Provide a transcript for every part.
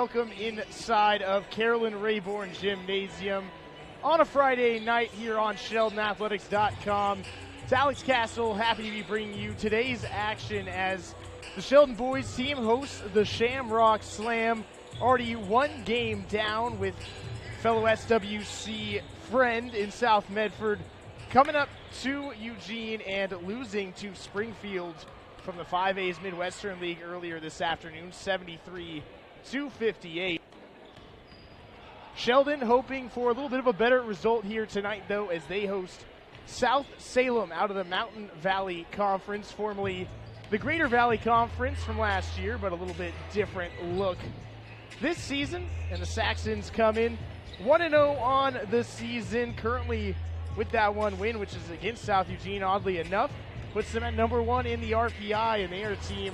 welcome inside of Carolyn Rayborn Gymnasium on a Friday night here on SheldonAthletics.com. It's Alex Castle, happy to be bringing you today's action as the Sheldon boys team hosts the Shamrock Slam. Already one game down with fellow SWC friend in South Medford, coming up to Eugene and losing to Springfield from the 5A's Midwestern League earlier this afternoon, 73-58. Sheldon hoping for a little bit of a better result here tonight, though, as they host South Salem out of the Mountain Valley Conference, formerly the Greater Valley Conference from last year, but a little bit different look this season. And the Saxons come in 1-0 on the season, currently with that one win, which is against South Eugene, oddly enough. Puts them at number one in the RPI, and they are a team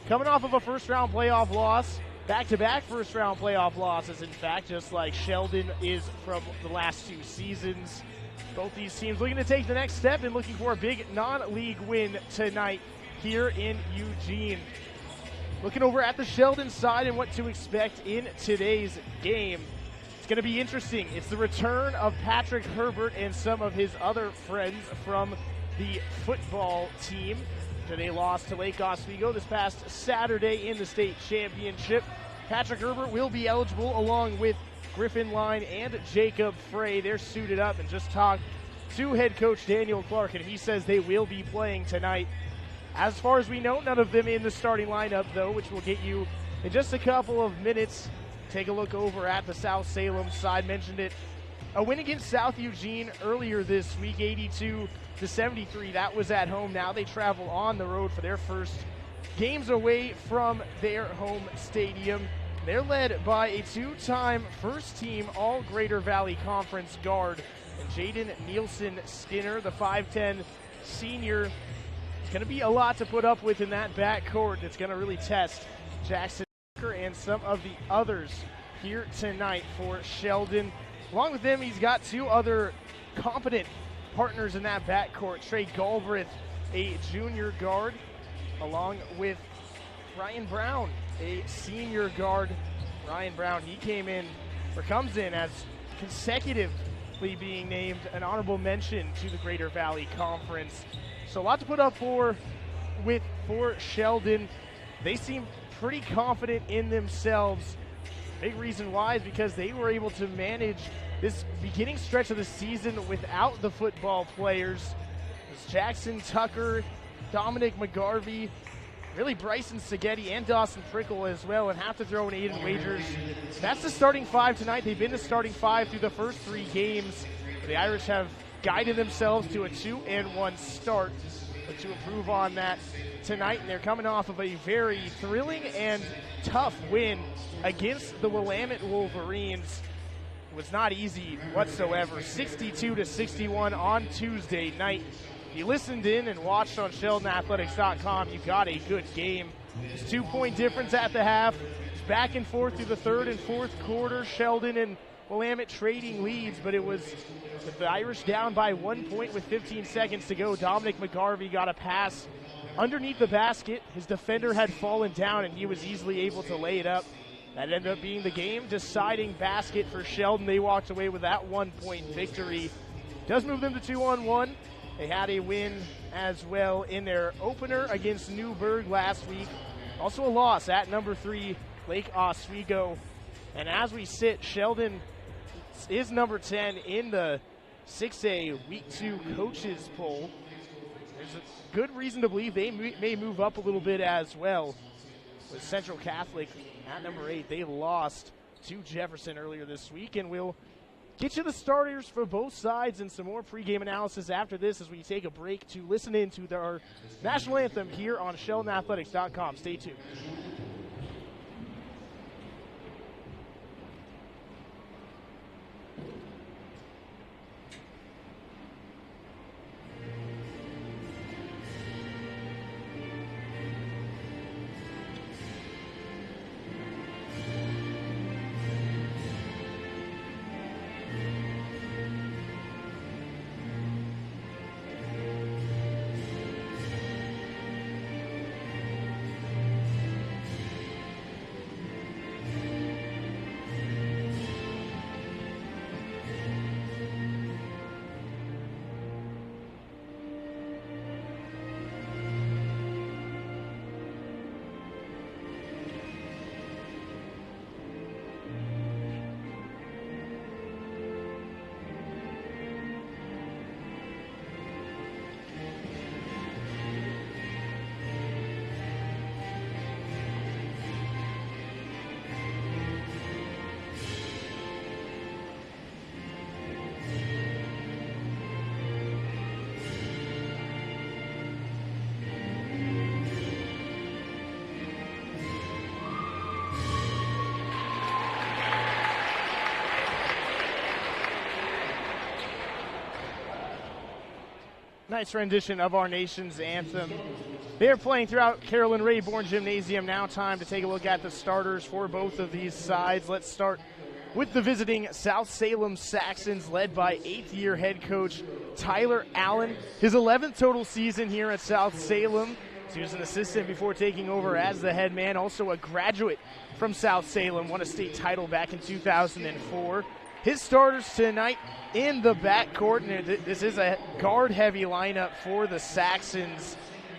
coming off of a first-round playoff loss, back-to-back first-round playoff losses, in fact, just like Sheldon is from the last two seasons. Both these teams looking to take the next step and looking for a big non-league win tonight here in Eugene. Looking over at the Sheldon side and what to expect in today's game. It's going to be interesting. It's the return of Patrick Herbert and some of his other friends from the football team. They lost to Lake Oswego this past Saturday in the state championship. Patrick Herbert will be eligible along with Griffin Line and Jacob Frey. They're suited up, and just talked to head coach Daniel Clark, and he says they will be playing tonight. As far as we know, none of them in the starting lineup, though, which we'll get you in just a couple of minutes. Take a look over at the South Salem side. Mentioned it. A win against South Eugene earlier this week, 82-73. That was at home. Now they travel on the road for their first games away from their home stadium. They're led by a two-time first-team All-Greater Valley Conference guard, and Jaden Nielsen Skinner, the 5'10 senior. It's going to be a lot to put up with in that backcourt. It's going to really test Jackson Tucker and some of the others here tonight for Sheldon. Along with them, he's got two other competent partners in that backcourt. Trey Galbraith, a junior guard, along with Ryan Brown, a senior guard. Ryan Brown, he comes in as consecutively being named an honorable mention to the Greater Valley Conference. So a lot to put up for Sheldon. They seem pretty confident in themselves. Big reason why is because they were able to manage this beginning stretch of the season without the football players. It was Jackson Tucker, Dominic McGarvey, really Bryson Seghetti and Dawson Prickle as well, and have to throw in Aiden Wagers. That's the starting five tonight. They've been the starting five through the first three games. The Irish have guided themselves to a 2-1 start, but to improve on that tonight, and they're coming off of a very thrilling and tough win against the Willamette Wolverines. It was not easy whatsoever. 62-61 on Tuesday night. If you listened in and watched on SheldonAthletics.com, you got a good game. It's 2-point difference at the half. It's back and forth through the third and fourth quarter. Sheldon and Willamette trading leads, but it was with the Irish down by 1 point with 15 seconds to go. Dominic McGarvey got a pass underneath the basket. His defender had fallen down, and he was easily able to lay it up. That ended up being the game-deciding basket for Sheldon. They walked away with that 1 point victory. Does move them to 2-1. They had a win as well in their opener against Newburgh last week. Also a loss at number 3, Lake Oswego. And as we sit, Sheldon is number 10 in the 6A Week 2 coaches poll. There's a good reason to believe they may move up a little bit as well. With Central Catholic at number 8, they lost to Jefferson earlier this week, and we'll get you the starters for both sides and some more pregame analysis after this as we take a break to listen in to our national anthem here on SheldonAthletics.com. Stay tuned. Nice rendition of our nation's anthem. They're playing throughout Carolyn Rayborn Gymnasium. Now time to take a look at the starters for both of these sides. Let's start with the visiting South Salem Saxons, led by 8th-year head coach Tyler Allen. His 11th total season here at South Salem. He was an assistant before taking over as the head man, also a graduate from South Salem, won a state title back in 2004. His starters tonight in the backcourt, and this is a guard-heavy lineup for the Saxons.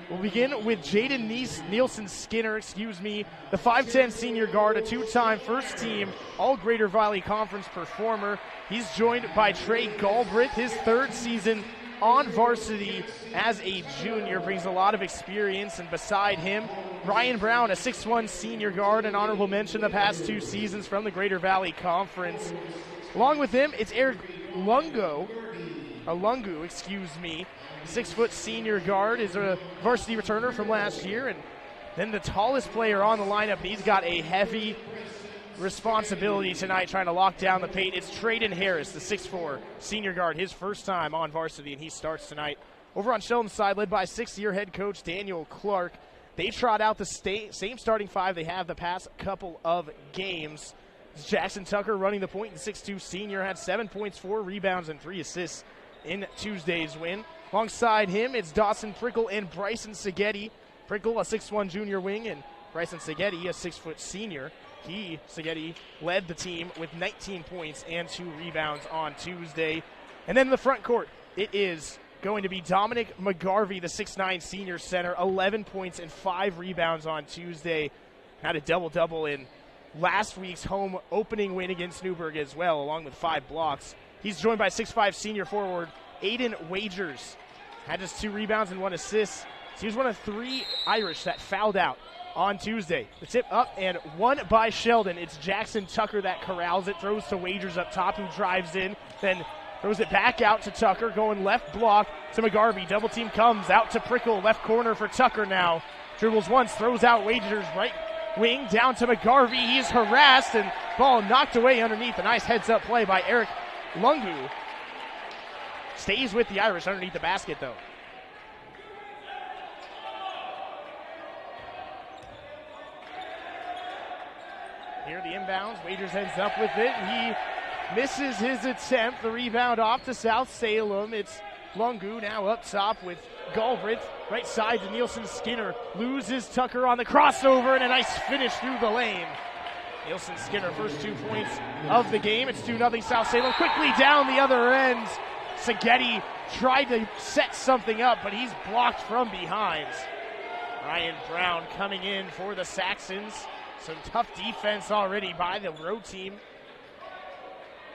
We'll begin with Jaden Nielsen-Skinner, the 5'10 senior guard, a two-time first-team All-Greater Valley Conference performer. He's joined by Trey Galbraith, his third season on varsity as a junior, brings a lot of experience, and beside him, Ryan Brown, a 6'1 senior guard, an honorable mention the past 2 seasons from the Greater Valley Conference. Along with him, it's Eric Lungu, 6-foot senior guard, is a varsity returner from last year, and then the tallest player on the lineup, and he's got a heavy responsibility tonight trying to lock down the paint. It's Traden Harris, the 6'4 senior guard, his first time on varsity, and he starts tonight. Over on Shelton's side, led by 6th-year head coach Daniel Clark, they trot out the same starting 5 they have the past couple of games. Jackson Tucker running the point, the 6'2 senior, had 7 points, 4 rebounds, and 3 assists in Tuesday's win. Alongside him, it's Dawson Prickle and Bryson Seghetti. Prickle, a 6'1 junior wing, and Bryson Seghetti, a 6-foot senior. Seghetti, led the team with 19 points and 2 rebounds on Tuesday. And then in the front court, it is going to be Dominic McGarvey, the 6'9 senior center, 11 points and 5 rebounds on Tuesday. Had a double-double in last week's home opening win against Newburgh as well, along with 5 blocks. He's joined by 6'5 senior forward Aiden Wagers. Had just 2 rebounds and 1 assist. So he was one of 3 Irish that fouled out on Tuesday. The tip up and won by Sheldon. It's Jackson Tucker that corrals it, throws to Wagers up top, who drives in, then throws it back out to Tucker, going left block to McGarvey. Double team comes out to Prickle, left corner for Tucker now. Dribbles once, throws out Wagers, right wing down to McGarvey. He's harassed and ball knocked away underneath. A nice heads-up play by Eric Lungu. Stays with the Irish underneath the basket, though. Here the inbounds. Wagers ends up with it. He misses his attempt. The rebound off to South Salem. It's Lungu now up top with Galbraith. Right side to Nielsen-Skinner. Loses Tucker on the crossover, and a nice finish through the lane. Nielsen-Skinner, first 2 points of the game. It's 2-0 South Salem. Quickly down the other end. Seghetti tried to set something up, but he's blocked from behind. Ryan Brown coming in for the Saxons. Some tough defense already by the road team.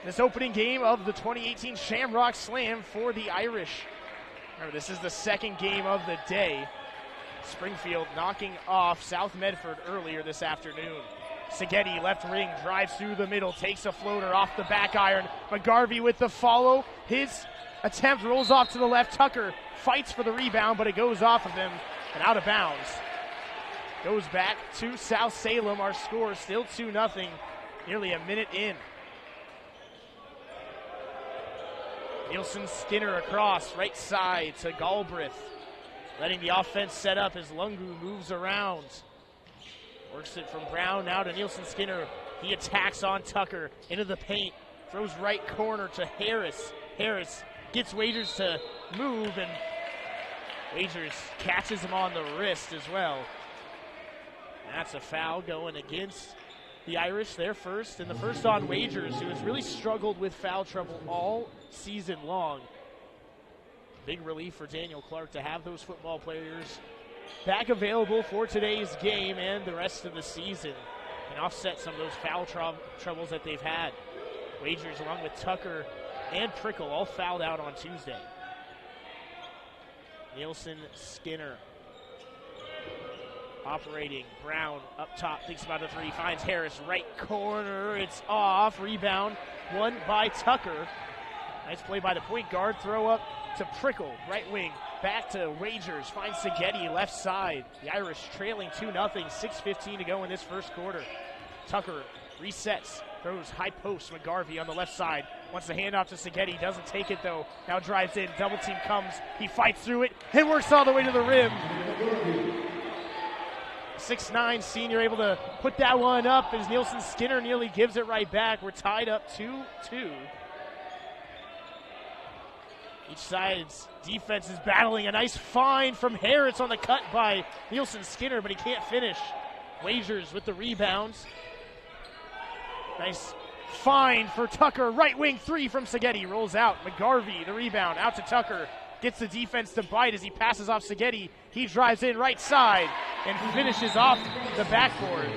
This opening game of the 2018 Shamrock Slam for the Irish. Remember, this is the second game of the day. Springfield knocking off South Medford earlier this afternoon. Seghetti, left ring, drives through the middle, takes a floater off the back iron. McGarvey with the follow. His attempt rolls off to the left. Tucker fights for the rebound, but it goes off of him and out of bounds. Goes back to South Salem. Our score still 2-0, nearly a minute in. Nielsen-Skinner across, right side to Galbraith. Letting the offense set up as Lungu moves around. Works it from Brown now to Nielsen-Skinner. He attacks on Tucker into the paint. Throws right corner to Harris. Harris gets Wagers to move, and Wagers catches him on the wrist as well. That's a foul going against the Irish, their first, and the first on Wagers, who has really struggled with foul trouble all season long. Big relief for Daniel Clark to have those football players back available for today's game and the rest of the season, and offset some of those foul troubles that they've had. Wagers, along with Tucker and Prickle, all fouled out on Tuesday. Nielsen-Skinner operating. Brown up top, thinks about a 3, finds Harris, right corner, it's off. Rebound won by Tucker. Nice play by the point guard. Throw up to Prickle, right wing. Back to Wagers, finds Seghetti, left side. The Irish trailing 2-0, 6:15 to go in this first quarter. Tucker resets, throws high post. McGarvey on the left side, Wants the handoff to Szigeti, doesn't take it though. Now drives in, double team comes, he fights through it, and works all the way to the rim. 6'9" senior able to put that one up as Nielsen Skinner nearly gives it right back. We're tied up 2-2. Each side's defense is battling. A nice find from Harris on the cut by Nielsen Skinner, but he can't finish. Wagers with the rebounds. Nice find for Tucker. Right wing three from Szigeti. Rolls out. McGarvey, the rebound. Out to Tucker. Gets the defense to bite as he passes off Szigeti. He drives in right side and finishes off the backboard.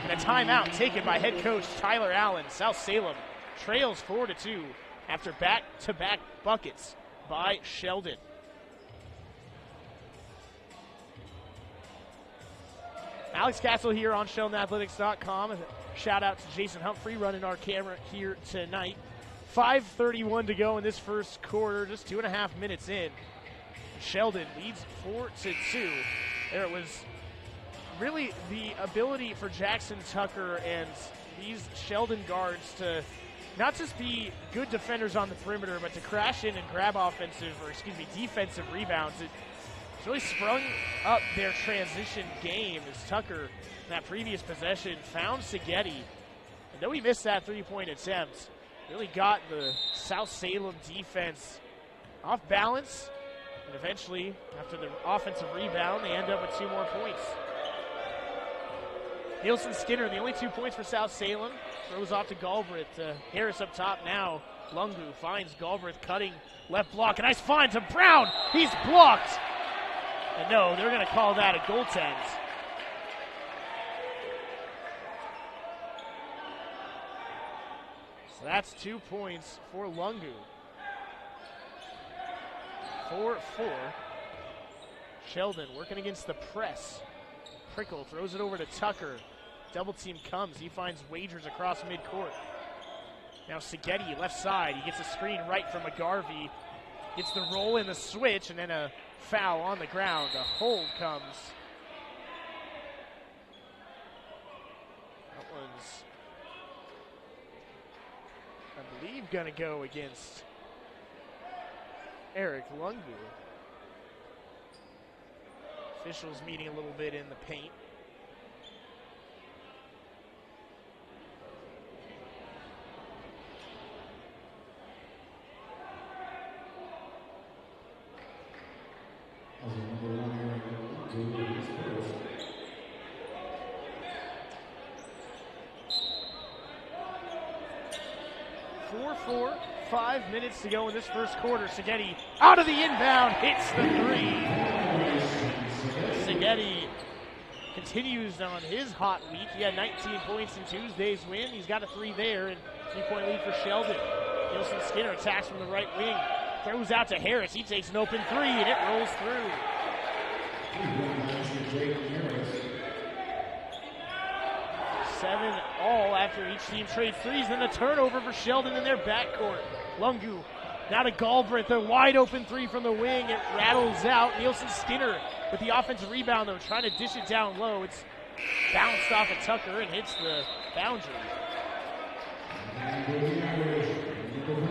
And a timeout taken by head coach Tyler Allen. South Salem trails 4-2 after back-to-back buckets by Sheldon. Alex Castle here on SheldonAthletics.com. Shout out to Jason Humphrey running our camera here tonight. 5:31 to go in this first quarter, just 2.5 minutes in. Sheldon leads 4-2. There it was really the ability for Jackson Tucker and these Sheldon guards to not just be good defenders on the perimeter, but to crash in and grab defensive rebounds. It's really sprung up their transition game as Tucker, in that previous possession, found Szigeti. And though he missed that three-point attempt, really got the South Salem defense off balance. And eventually, after the offensive rebound, they end up with 2 more points. Nielsen Skinner, the only 2 points for South Salem. Throws off to Galbraith. Harris up top now. Lungu finds Galbraith cutting left block. A nice find to Brown. He's blocked. And no, they're going to call that a goaltend. So that's 2 points for Lungu. 4-4. Sheldon working against the press. Prickle throws it over to Tucker. Double team comes. He finds Wagers across midcourt. Now Szigeti, left side. He gets a screen right from McGarvey. Gets the roll in the switch, and then a foul on the ground. A hold comes. That one's, I believe, going to go against Eric Lungu. Officials meeting a little bit in the paint. .4, 5 minutes to go in this first quarter. Szigeti out of the inbound, hits the three. Szigeti continues on his hot week. He had 19 points in Tuesday's win. He's got a 3 there, and 3-point lead for Sheldon. Nielsen Skinner attacks from the right wing. Throws out to Harris. He takes an open 3, and it rolls through. 7 all after each team trades threes. Then a turnover for Sheldon in their backcourt. Lungu now to Galbraith. A wide open 3 from the wing. It rattles out. Nielsen Skinner with the offensive rebound, though, trying to dish it down low. It's bounced off of Tucker and hits the boundary.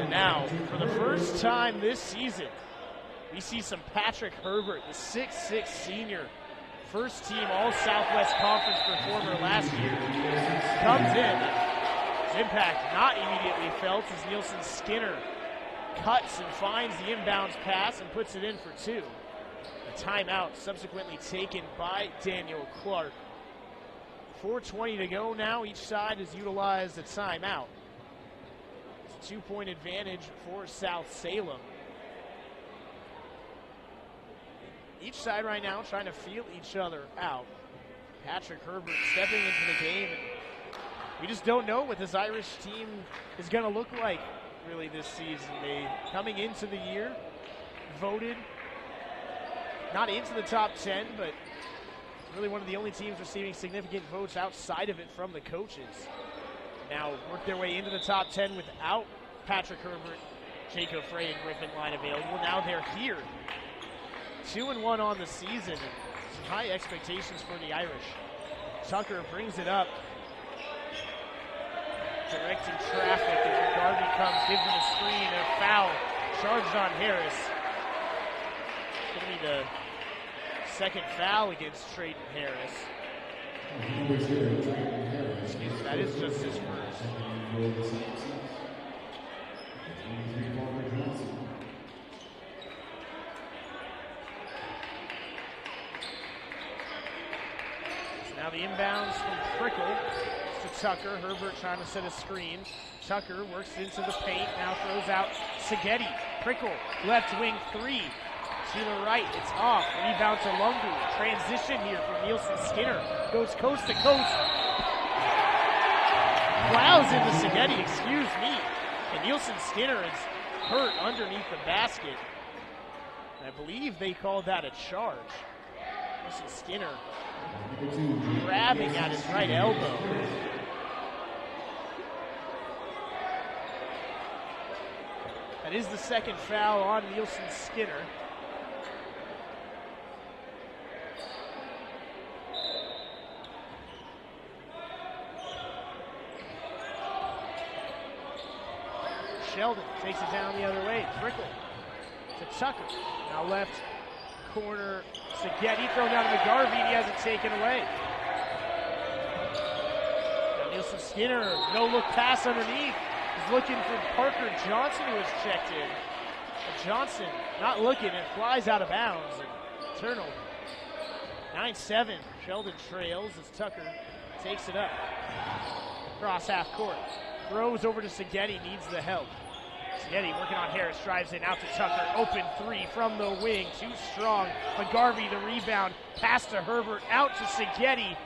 And now, for the first time this season, we see some Patrick Herbert, the 6'6" senior, first team All-Southwest Conference performer last year, comes in. His impact not immediately felt as Nielsen Skinner cuts and finds the inbounds pass and puts it in for 2. A timeout subsequently taken by Daniel Clark. 4:20 to go now. Each side has utilized a timeout. It's a 2-point advantage for South Salem. Each side right now trying to feel each other out. Patrick Herbert stepping into the game. And we just don't know what this Irish team is going to look like really this season. They, coming into the year, voted not into the top 10, but really one of the only teams receiving significant votes outside of it from the coaches. Now work their way into the top 10 without Patrick Herbert, Jacob Frey, and Griffin Line available. Now they're here. 2-1 on the season, and some high expectations for the Irish. Tucker brings it up, directing traffic as McGarvey comes, gives him a screen, and a foul charged on Harris. Going to be the second foul against Trayton Harris. Excuse me, that is just his first. Now the inbounds from Prickle to Tucker. Herbert trying to set a screen. Tucker works into the paint, now throws out Segedi. Prickle, left wing three. To the right, it's off. Rebound to Lungu. Transition here from Nielsen Skinner. Goes coast to coast. Plows into Segedi, excuse me. And Nielsen Skinner is hurt underneath the basket. I believe they called that a charge. Nielsen Skinner grabbing at his right elbow. That is the second foul on Nielsen Skinner. Sheldon takes it down the other way. Prickle to Tucker. Now left corner. Segedi thrown down to McGarvey, and he has it taken away. Now Nielsen Skinner, no look pass underneath. He's looking for Parker Johnson, who has checked in. But Johnson not looking and flies out of bounds. And turnover. 9-7. Sheldon trails as Tucker takes it up. Cross half court. Throws over to Segedi, needs the help. Segedi working on Harris, drives in out to Tucker. Open three from the wing, too strong. McGarvey the rebound, pass to Herbert, out to Segedi.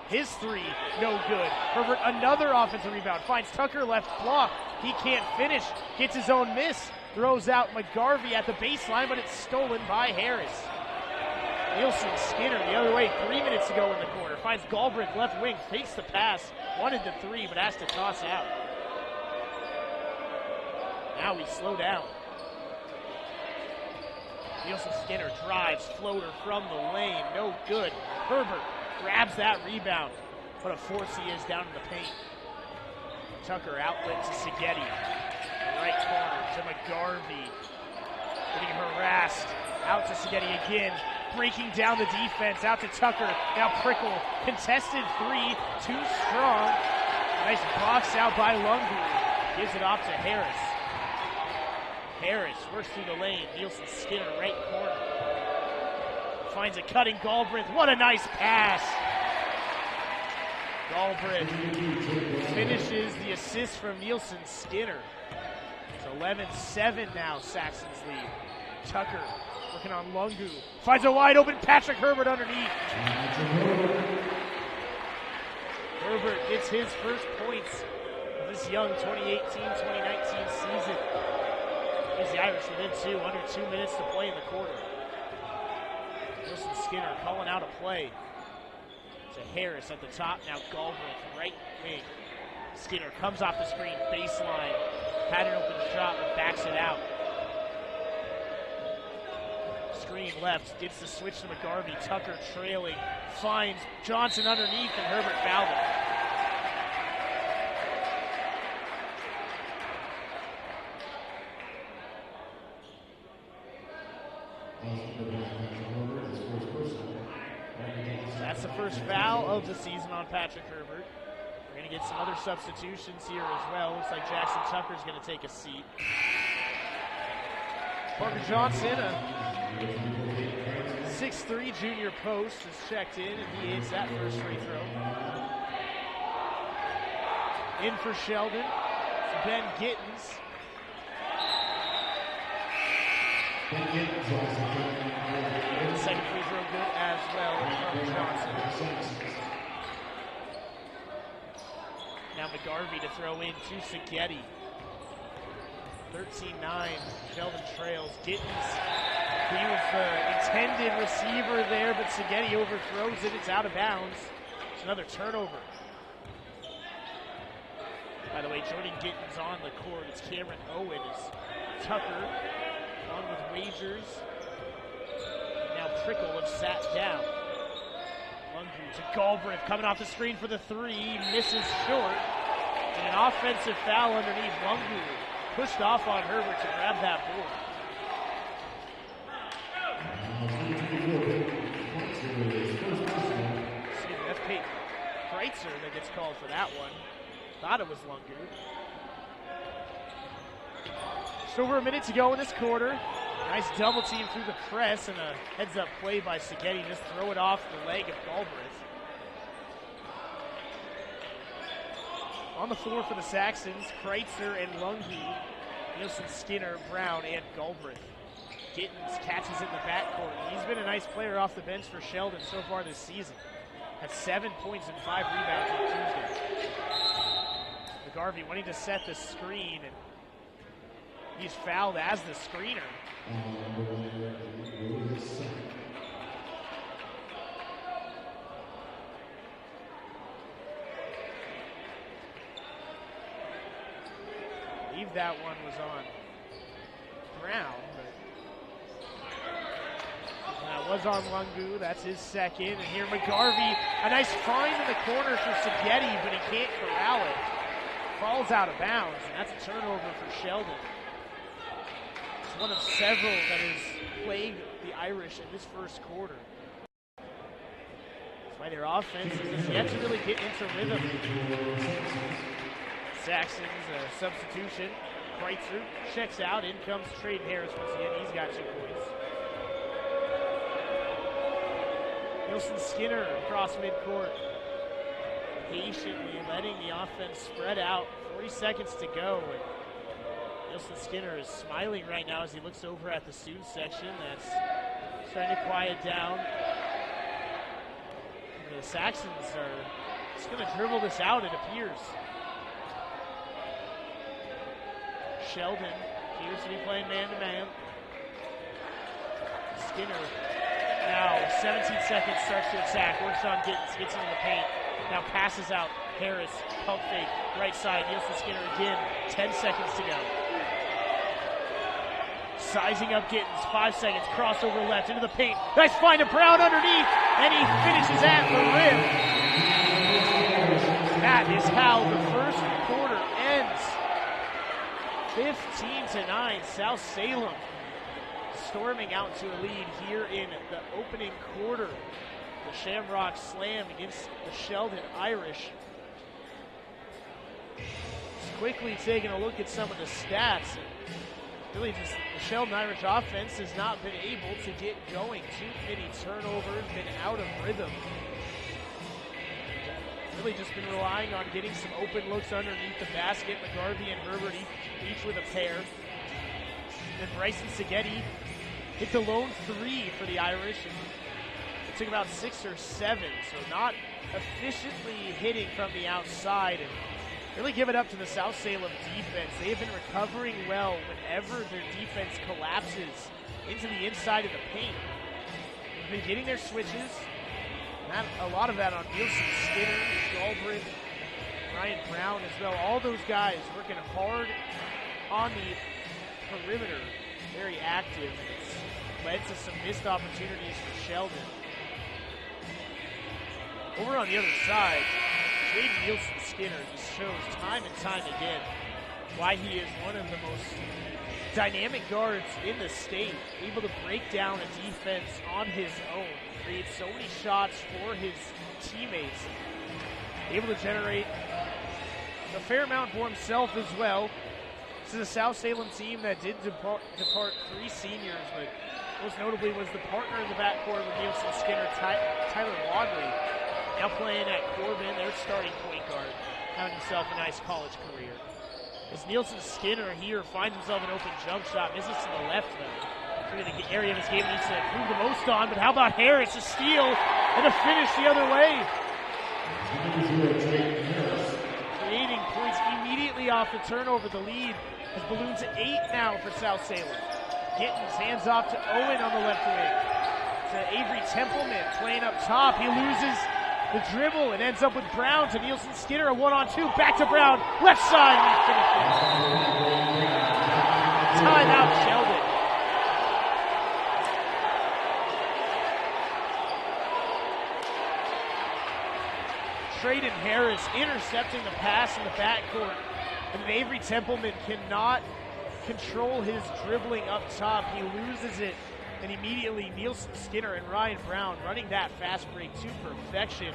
His three, no good. Herbert another offensive rebound, finds Tucker left block. He can't finish, gets his own miss. Throws out McGarvey at the baseline, but it's stolen by Harris. Nielsen Skinner the other way, 3 minutes to go in the quarter. Finds Galbraith left wing, fakes the pass, wanted the three, but has to toss out. Now we slow down. Nielsen Skinner drives, floater from the lane, no good. Herbert grabs that rebound. What a force he is down in the paint. Tucker outlet to Segedi. Right corner to McGarvey. Getting harassed. Out to Segedi again. Breaking down the defense. Out to Tucker. Now Prickle. Contested three. Too strong. Nice box out by Lungu. Gives it off to Harris. Harris works through the lane. Nielsen Skinner, right corner. Finds a cutting Galbraith. What a nice pass. Galbraith finishes the assist from Nielsen Skinner. It's 11-7 now, Saxon's lead. Tucker working on Lungu. Finds a wide open Patrick Herbert underneath. Herbert gets his first points of this young 2018-2019 season. As the Irish within two, under 2 minutes to play in the quarter. Nielsen Skinner calling out a play to Harris at the top. Now Galbraith, right wing. Skinner comes off the screen, baseline. Had an open shot, but backs it out. Screen left, gets the switch to McGarvey. Tucker trailing, finds Johnson underneath, and Herbert fouled him. That's the first foul of the season on Patrick Herbert. We're going to get some other substitutions here as well. Looks like Jackson Tucker's going to take a seat. Parker Johnson, a 6'3" junior post, is checked in, and he hits that first free throw. In for Sheldon, Ben Gittins. The second free throw good as well from Johnson. Now McGarvey to throw in to Segedi. 13-9, Sheldon trails. Gittins, he was the intended receiver there, but Segedi overthrows it. It's out of bounds. It's another turnover. By the way, Jordan Gittins on the court. It's Cameron Owen. It's Tucker on with Wagers. Now Prickle have sat down. Lungu to Galbraith, coming off the screen for the three. Misses short. And an offensive foul underneath. Lungu pushed off on Herbert to grab that board. That's Peyton Kreitzer that gets called for that one. Thought it was Lungu. Just over a minute to go in this quarter. Nice double team through the press and a heads-up play by Seghetti. Just throw it off the leg of Galbraith. On the floor for the Saxons, Kreitzer and Lungu, Nielsen, Skinner, Brown, and Galbraith. Gittens catches it in the backcourt. He's been a nice player off the bench for Sheldon so far this season. Had 7 points and 5 rebounds on Tuesday. McGarvey wanting to set the screen, and he's fouled as the screener. I believe that one was on Brown, but that was on Lungu. That's his second. And here McGarvey, a nice find in the corner for Seghetti, but he can't corral it. Falls out of bounds, and that's a turnover for Sheldon. It's one of several that has plagued the Irish in this first quarter. That's why their offense is yet to really get into rhythm. Saxons substitution. Kreitzer checks out. In comes Trade Harris once again. He's got 2 points. Nielsen Skinner across midcourt. Patiently letting the offense spread out. 40 seconds to go. And Nielsen Skinner is smiling right now as he looks over at the student section. That's starting to quiet down. And the Saxons are just going to dribble this out, it appears. Sheldon appears to be playing man-to-man. Skinner now 17 seconds, starts to attack, works on Gittens, gets into the paint. Now passes out. Harris, pump fake, right side. Nielsen Skinner again. 10 seconds to go. Sizing up Gittens. 5 seconds. Crossover left into the paint. Nice find of Brown underneath, and he finishes at the rim. That is how the first quarter ends. 15-9. South Salem storming out to a lead here in the opening quarter. The Shamrock Slam against the Sheldon Irish. Just quickly taking a look at some of the stats. Really just the Sheldon Irish offense has not been able to get going. Too many turnovers, been out of rhythm. Really just been relying on getting some open looks underneath the basket. McGarvey and Herbert each with a pair. Then Bryson Seghetti hit the lone 3 for the Irish. And it took about 6 or 7, so not efficiently hitting from the outside. And really give it up to the South Salem defense. They have been recovering well whenever their defense collapses into the inside of the paint. They've been getting their switches. A lot of that on Nielsen, Skinner, Galbraith, Ryan Brown as well. All those guys working hard on the perimeter, very active. It's led to some missed opportunities for Sheldon. Over on the other side, Jaden Nielsen Skinner just shows time and time again why he is one of the most dynamic guards in the state, able to break down a defense on his own, create so many shots for his teammates, able to generate a fair amount for himself as well. This is a South Salem team that did depart 3 seniors, but most notably was the partner in the backcourt with Nielsen Skinner, Tyler Wadley, now playing at Corbin, their starting point guard, having himself a nice college career. As Nielsen Skinner here finds himself an open jump shot, misses to the left though. Really the area of his game he needs to improve the most on, but how about Harris, a steal and a finish the other way. Creating points immediately off the turnover. The lead has ballooned to 8 now for South Salem. Gittens hands off to Owen on the left wing. To Avery Templeman playing up top. He loses the dribble and ends up with Brown to Nielsen Skinner, a 1-on-2, back to Brown, left side, and he finishes. Timeout, Sheldon. Traden Harris intercepting the pass in the backcourt. And Avery Templeman cannot control his dribbling up top. He loses it, and immediately Nielsen Skinner and Ryan Brown running that fast break to perfection.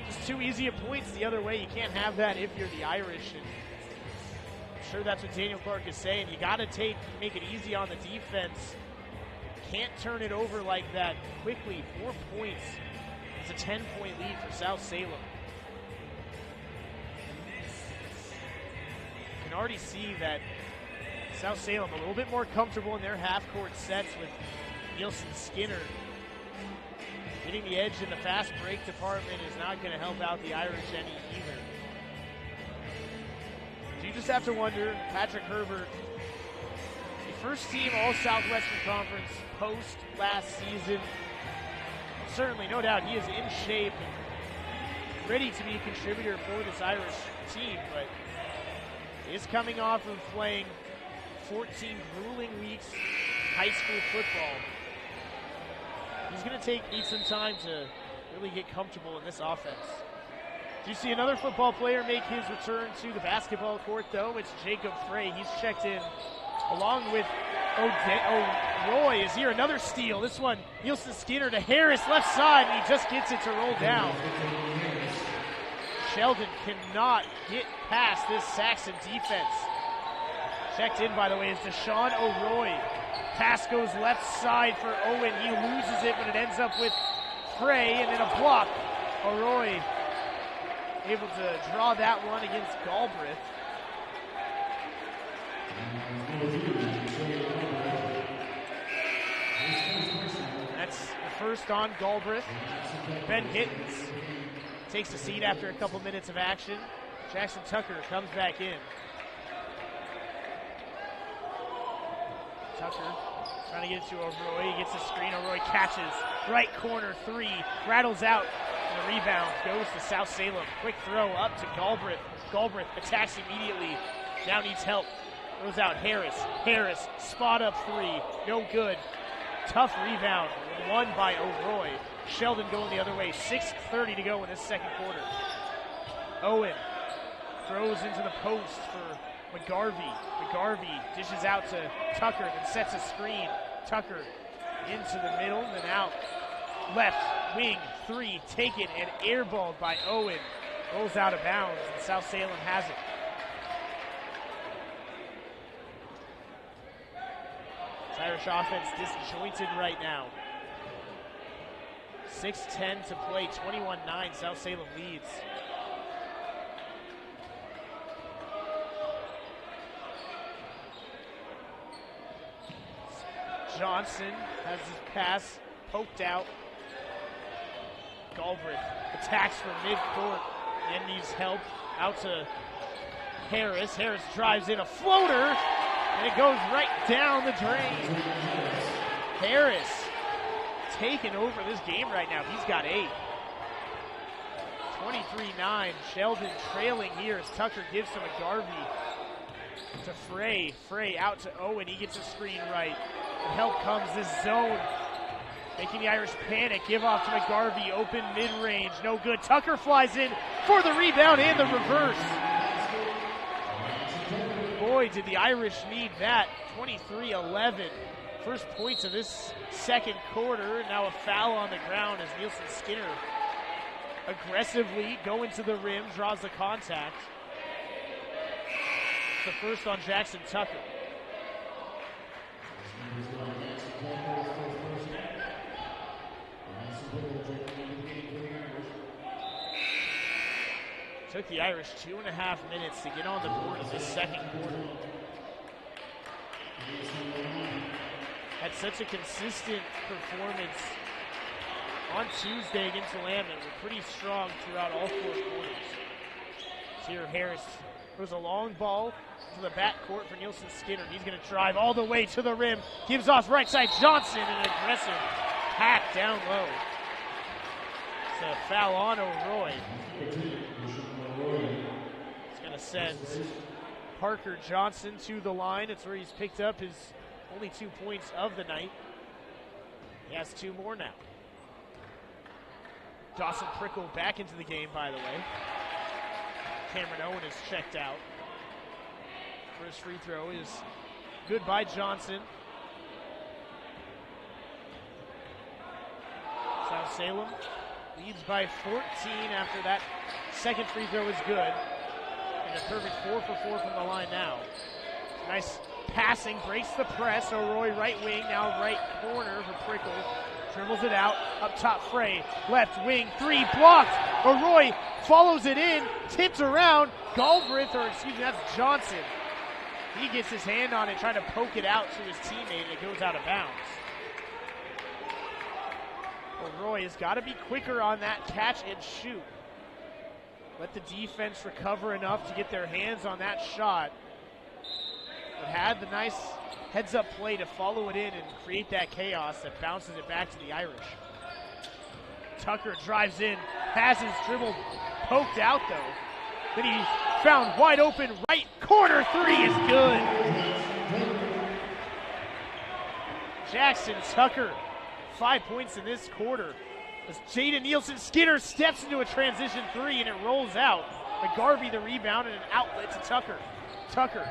Just too easy of points the other way. You can't have that if you're the Irish. And I'm sure that's what Daniel Clark is saying. You got to make it easy on the defense. Can't turn it over like that quickly. 4 points. It's a 10-point lead for South Salem. You can already see that South Salem a little bit more comfortable in their half-court sets with Nielsen Skinner. Getting the edge in the fast break department is not going to help out the Irish any either. So you just have to wonder, Patrick Herbert, the first team All-Southwestern Conference post last season. Certainly, no doubt, he is in shape and ready to be a contributor for this Irish team, but he is coming off of playing 14 grueling weeks high school football. He's going to need some time to really get comfortable in this offense. Do you see another football player make his return to the basketball court, though? It's Jacob Frey. He's checked in along with O'Roy is here. Another steal. This one, Nielsen Skinner to Harris, left side, and he just gets it to roll down. Sheldon cannot get past this Saxon defense. Checked in, by the way, is Deshaun O'Roy. Pass goes left side for Owen. He loses it, but it ends up with Frey, and then a block. O'Roy able to draw that one against Galbraith. That's the first on Galbraith. Ben Gittins takes a seat after a couple minutes of action. Jackson Tucker comes back in. Tucker trying to get it to O'Roy. He gets the screen. O'Roy catches. Right corner three. Rattles out. And the rebound goes to South Salem. Quick throw up to Galbraith. Galbraith attacks immediately. Now needs help. Goes out Harris. Harris, spot up three. No good. Tough rebound. Won by O'Roy. Sheldon going the other way. 6:30 to go in this second quarter. Owen throws into the post for McGarvey. McGarvey dishes out to Tucker, then sets a screen. Tucker into the middle, then out. Left wing, three, taken and airballed by Owen. Rolls out of bounds, and South Salem has it. This Irish offense disjointed right now. 6:10 to play, 21-9, South Salem leads. Johnson has his pass poked out. Galbraith attacks from midcourt and needs help. Out to Harris. Harris drives in a floater, and it goes right down the drain. Harris taking over this game right now. He's got 8. 23-9. Sheldon trailing here as Tucker gives to McGarvey. To Frey. Frey out to Owen. He gets a screen right. And help comes this zone. Making the Irish panic. Give off to McGarvey. Open mid-range. No good. Tucker flies in for the rebound and the reverse. Boy, did the Irish need that. 23-11. First points of this second quarter. Now a foul on the ground as Nielsen Skinner aggressively going to the rim. Draws the contact. The first on Jackson Tucker. Took the Irish 2.5 minutes to get on the board in this second quarter. Had such a consistent performance on Tuesday against Salem. We're pretty strong throughout all 4 quarters. Here Harris throws a long ball to the backcourt for Nielsen Skinner. He's going to drive all the way to the rim. Gives off right side Johnson, and an aggressive hack down low. It's a foul on O'Roy. It's going to send Parker Johnson to the line. It's where he's picked up his only 2 points of the night. He has 2 more now. Dawson Prickle back into the game, by the way. Cameron Owen is checked out. First free throw is good by Johnson. South Salem leads by 14 after that second free throw is good. And a perfect 4 for 4 from the line now. Nice passing, breaks the press. O'Roy right wing, now right corner for Prickle. Dribbles it out, up top Frey. Left wing, three, blocked. O'Roy follows it in, tips around. Galbraith, or excuse me, that's Johnson. He gets his hand on it, trying to poke it out to his teammate, and it goes out of bounds. O'Roy has got to be quicker on that catch and shoot. Let the defense recover enough to get their hands on that shot. But had the nice heads-up play to follow it in and create that chaos that bounces it back to the Irish. Tucker drives in, has his dribble poked out though. Then he found wide open right corner, three is good. Jackson Tucker, 5 points in this quarter. As Jaden Nielsen Skinner steps into a transition three and it rolls out. McGarvey the rebound and an outlet to Tucker. Tucker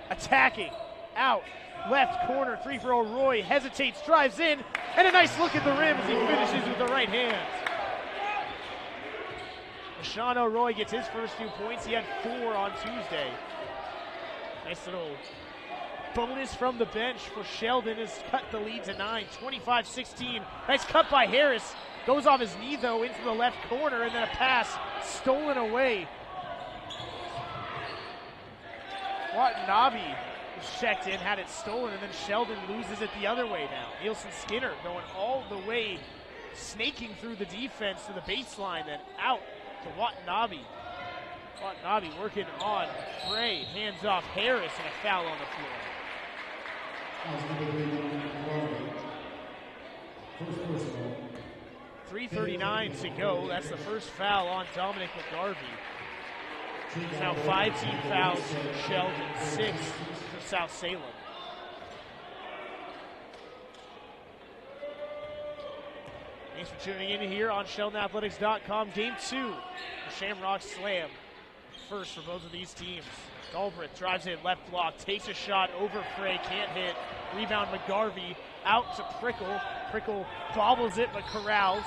attacking, out, left corner, three for O'Roy, hesitates, drives in, and a nice look at the rim as he finishes with the right hand. Sean O'Roy gets his first 2 points. He had 4 on Tuesday. Nice little bonus from the bench for Sheldon has cut the lead to 9, 25-16. Nice cut by Harris. Goes off his knee, though, into the left corner, and then a pass stolen away. Watanabe was checked in, had it stolen, and then Sheldon loses it the other way now. Nielsen Skinner going all the way, snaking through the defense to the baseline, then out to Watanabe. Watanabe working on Frey, hands off Harris, and a foul on the floor. 3:39 to go. That's the first foul on Dominic McGarvey. There's now 5 team fouls for Sheldon, 6 for South Salem. Thanks for tuning in here on SheldonAthletics.com. Game 2, the Shamrock Slam. First for both of these teams. Galbraith drives in, left block, takes a shot over Frey, can't hit. Rebound McGarvey, out to Prickle. Prickle bobbles it but corrals.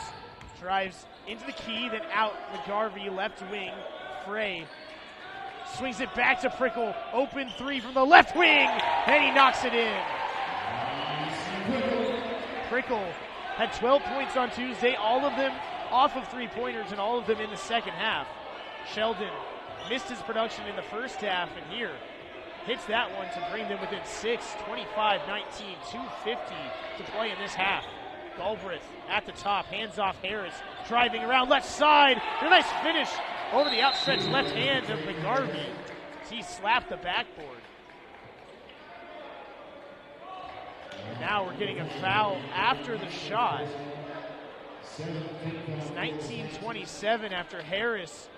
Drives into the key, then out McGarvey, left wing. Frey swings it back to Prickle. Open three from the left wing, and he knocks it in. Prickle had 12 points on Tuesday, all of them off of three-pointers and all of them in the second half. Sheldon missed his production in the first half, and here hits that one to bring them within 6, 25-19, 2:50 to play in this half. Galbraith at the top, hands off Harris, driving around left side, and a nice finish over the outstretched left hand of McGarvey as he slapped the backboard. And now we're getting a foul after the shot. It's 19-27 after Harris,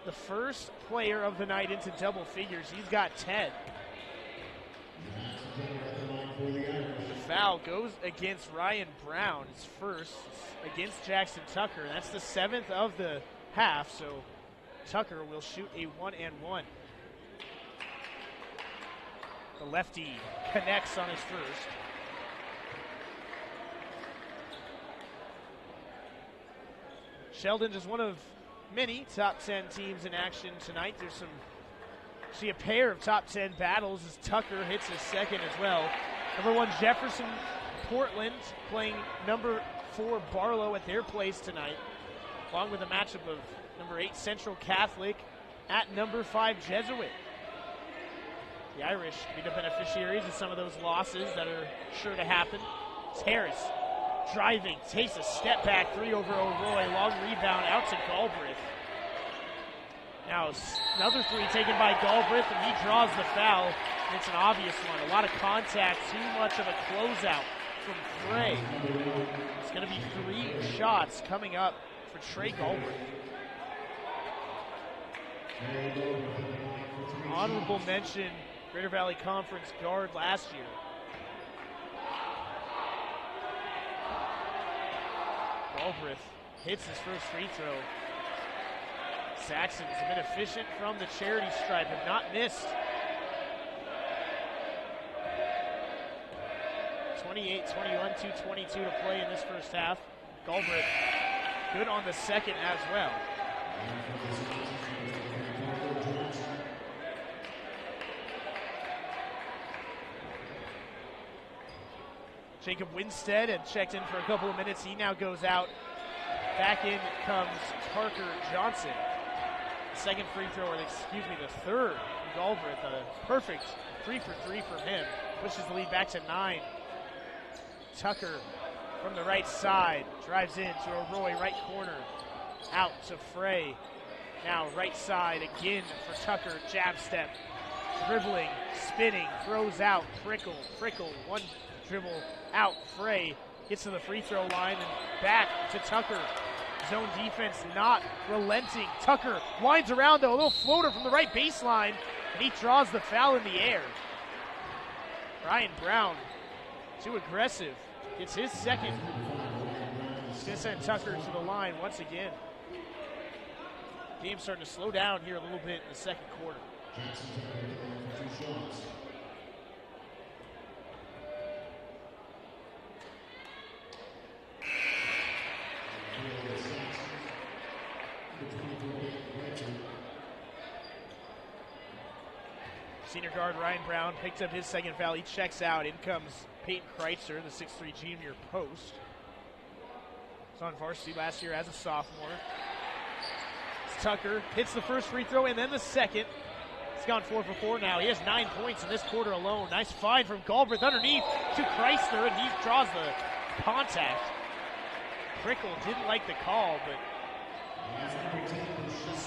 the first player of the night into double figures. He's got 10. The foul goes against Ryan Brown. His first against Jackson Tucker. That's the 7th of the half, so Tucker will shoot a 1-and-1. The lefty connects on his first. Sheldon is one of many top 10 teams in action tonight. There's see a pair of top 10 battles as Tucker hits his second as well. Number 1 Jefferson Portland playing number 4 Barlow at their place tonight, along with a matchup of number 8 Central Catholic at number 5 Jesuit. The Irish be the beneficiaries of some of those losses that are sure to happen. It's Harris driving, takes a step back three over O'Roy, long rebound out to Galbraith. Now another three taken by Galbraith, and he draws the foul. And it's an obvious one. A lot of contact, too much of a closeout from Frey. It's going to be 3 shots coming up for Trey Galbraith. Honorable mention, Greater Valley Conference guard last year. Galbraith hits his first free throw. Saxon's been efficient from the charity stripe, have not missed. 28-21, 2:22 to play in this first half. Galbraith good on the second as well. Jacob Winstead had checked in for a couple of minutes. He now goes out. Back in comes Parker Johnson. The second free throw, or the third from Galbraith. A perfect 3 for 3 from him. Pushes the lead back to 9. Tucker from the right side drives in to O'Roy, right corner. Out to Frey. Now right side again for Tucker. Jab step. Dribbling, spinning, throws out. Prickle, one dribble out. Frey gets to the free throw line and back to Tucker. Zone defense not relenting. Tucker winds around though, a little floater from the right baseline, and he draws the foul in the air. Ryan Brown, too aggressive, gets his second. He's going to send Tucker to the line once again. Game's starting to slow down here a little bit in the second quarter. Senior guard Ryan Brown picked up his second foul. He checks out. In comes Peyton Kreitzer, the 6'3 junior post. Was on varsity last year as a sophomore. Tucker hits the first free throw and then the second. He's gone 4 for 4 now. He has 9 points in this quarter alone. Nice find from Galbraith underneath to Kreitzer, and he draws the contact. Prickle didn't like the call, but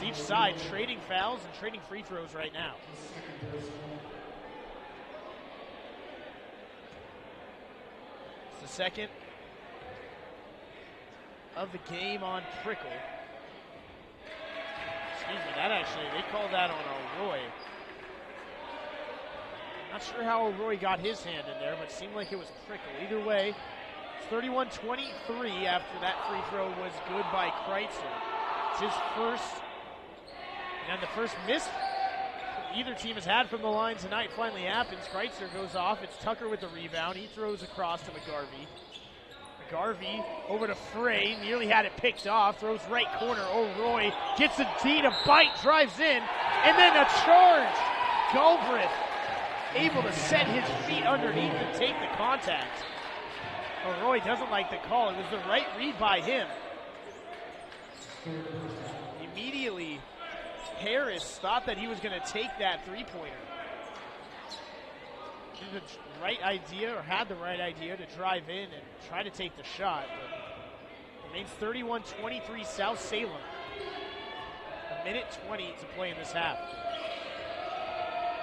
each side trading fouls and trading free throws right now. It's the second of the game on Prickle. Excuse me, they called that on O'Roy. Not sure how O'Roy got his hand in there, but it seemed like it was Prickle. Either way, it's 31-23 after that free throw was good by Kreitzer. It's his first, and the first miss either team has had from the line tonight finally happens. Kreitzer goes off. It's Tucker with the rebound. He throws across to McGarvey. McGarvey over to Frey. Nearly had it picked off. Throws right corner. O'Roy gets a D to bite. Drives in. And then a charge. Galbraith able to set his feet underneath and take the contact. O'Roy doesn't like the call. It was the right read by him. Immediately, Harris thought that he was going to take that three-pointer. The right idea, or had the right idea, to drive in and try to take the shot. But remains 31-23 South Salem. A minute 20 to play in this half.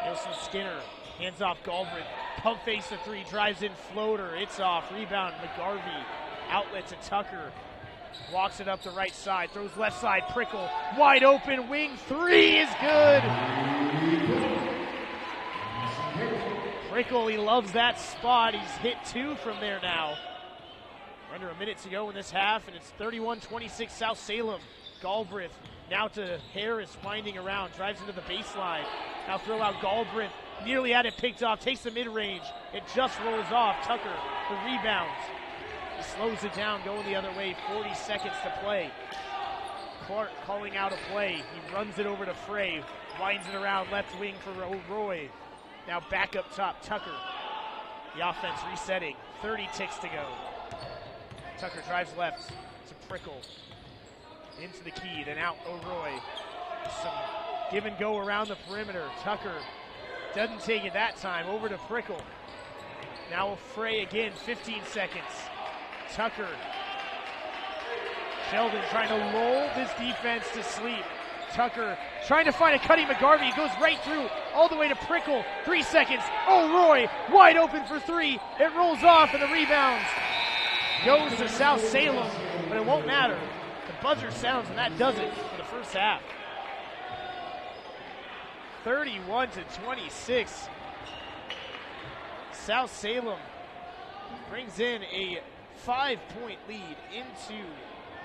Nielsen Skinner hands off Galbraith. Pump face to three, drives in floater. It's off. Rebound, McGarvey. Outlet to Tucker. Walks it up the right side, throws left side, Prickle, wide open, wing three is good. Prickle, he loves that spot. He's hit 2 from there now. We're under a minute to go in this half, and it's 31-26 South Salem. Galbraith now to Harris, winding around, drives into the baseline. Now throw out Galbraith, nearly had it picked off, takes the mid-range. It just rolls off. Tucker, the rebounds. He slows it down, going the other way, 40 seconds to play. Clark calling out a play. He runs it over to Frey, winds it around left wing for O'Roy. Now back up top, Tucker. The offense resetting, 30 ticks to go. Tucker drives left to Prickle. Into the key, then out O'Roy. Some give and go around the perimeter. Tucker doesn't take it that time, over to Prickle. Now Frey again, 15 seconds. Tucker. Sheldon trying to lull this defense to sleep. Tucker trying to find a Cuddy McGarvey. He goes right through, all the way to Prickle. 3 seconds. O'Roy wide open for three. It rolls off, and the rebounds goes to South Salem, but it won't matter. The buzzer sounds, and that does it for the first half. 31-26. South Salem brings in a 5-point lead into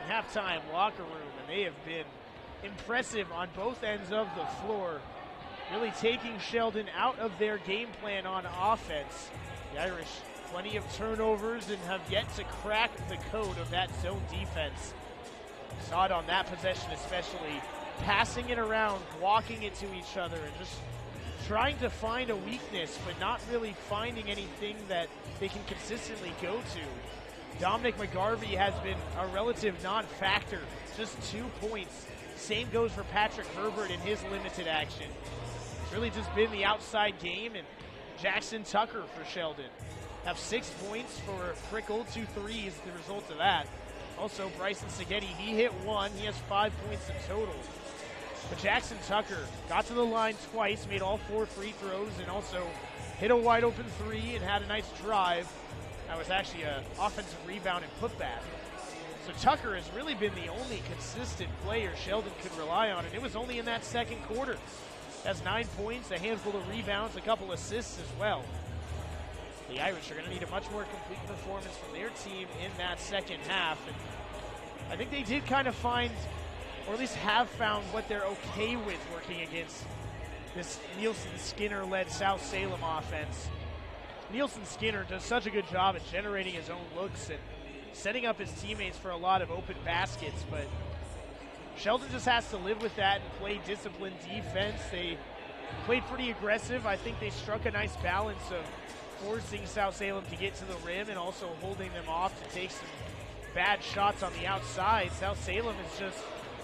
halftime locker room, and they have been impressive on both ends of the floor, really taking Sheldon out of their game plan on offense. The Irish, plenty of turnovers and have yet to crack the code of that zone defense. Saw it on that possession especially, passing it around, walking it to each other, and just trying to find a weakness, but not really finding anything that they can consistently go to. Dominic McGarvey has been a relative non-factor, just 2 points. Same goes for Patrick Herbert in his limited action. It's really just been the outside game, and Jackson Tucker for Sheldon have 6 points for Prickle, 2 threes, the result of that. Also, Bryson Seghetti, he hit 1. He has 5 points in total. But Jackson Tucker got to the line twice, made all 4 free throws, and also hit a wide open 3 and had a nice drive. That was actually an offensive rebound and putback. So Tucker has really been the only consistent player Sheldon could rely on, and it was only in that second quarter. Has 9 points, a handful of rebounds, a couple assists as well. The Irish are going to need a much more complete performance from their team in that second half. And I think they did kind of find, or at least have found, what they're okay with working against this Nielsen Skinner-led South Salem offense. Nielsen Skinner does such a good job at generating his own looks and setting up his teammates for a lot of open baskets, but Sheldon just has to live with that and play disciplined defense. They played pretty aggressive. I think they struck a nice balance of forcing South Salem to get to the rim and also holding them off to take some bad shots on the outside. South Salem is just,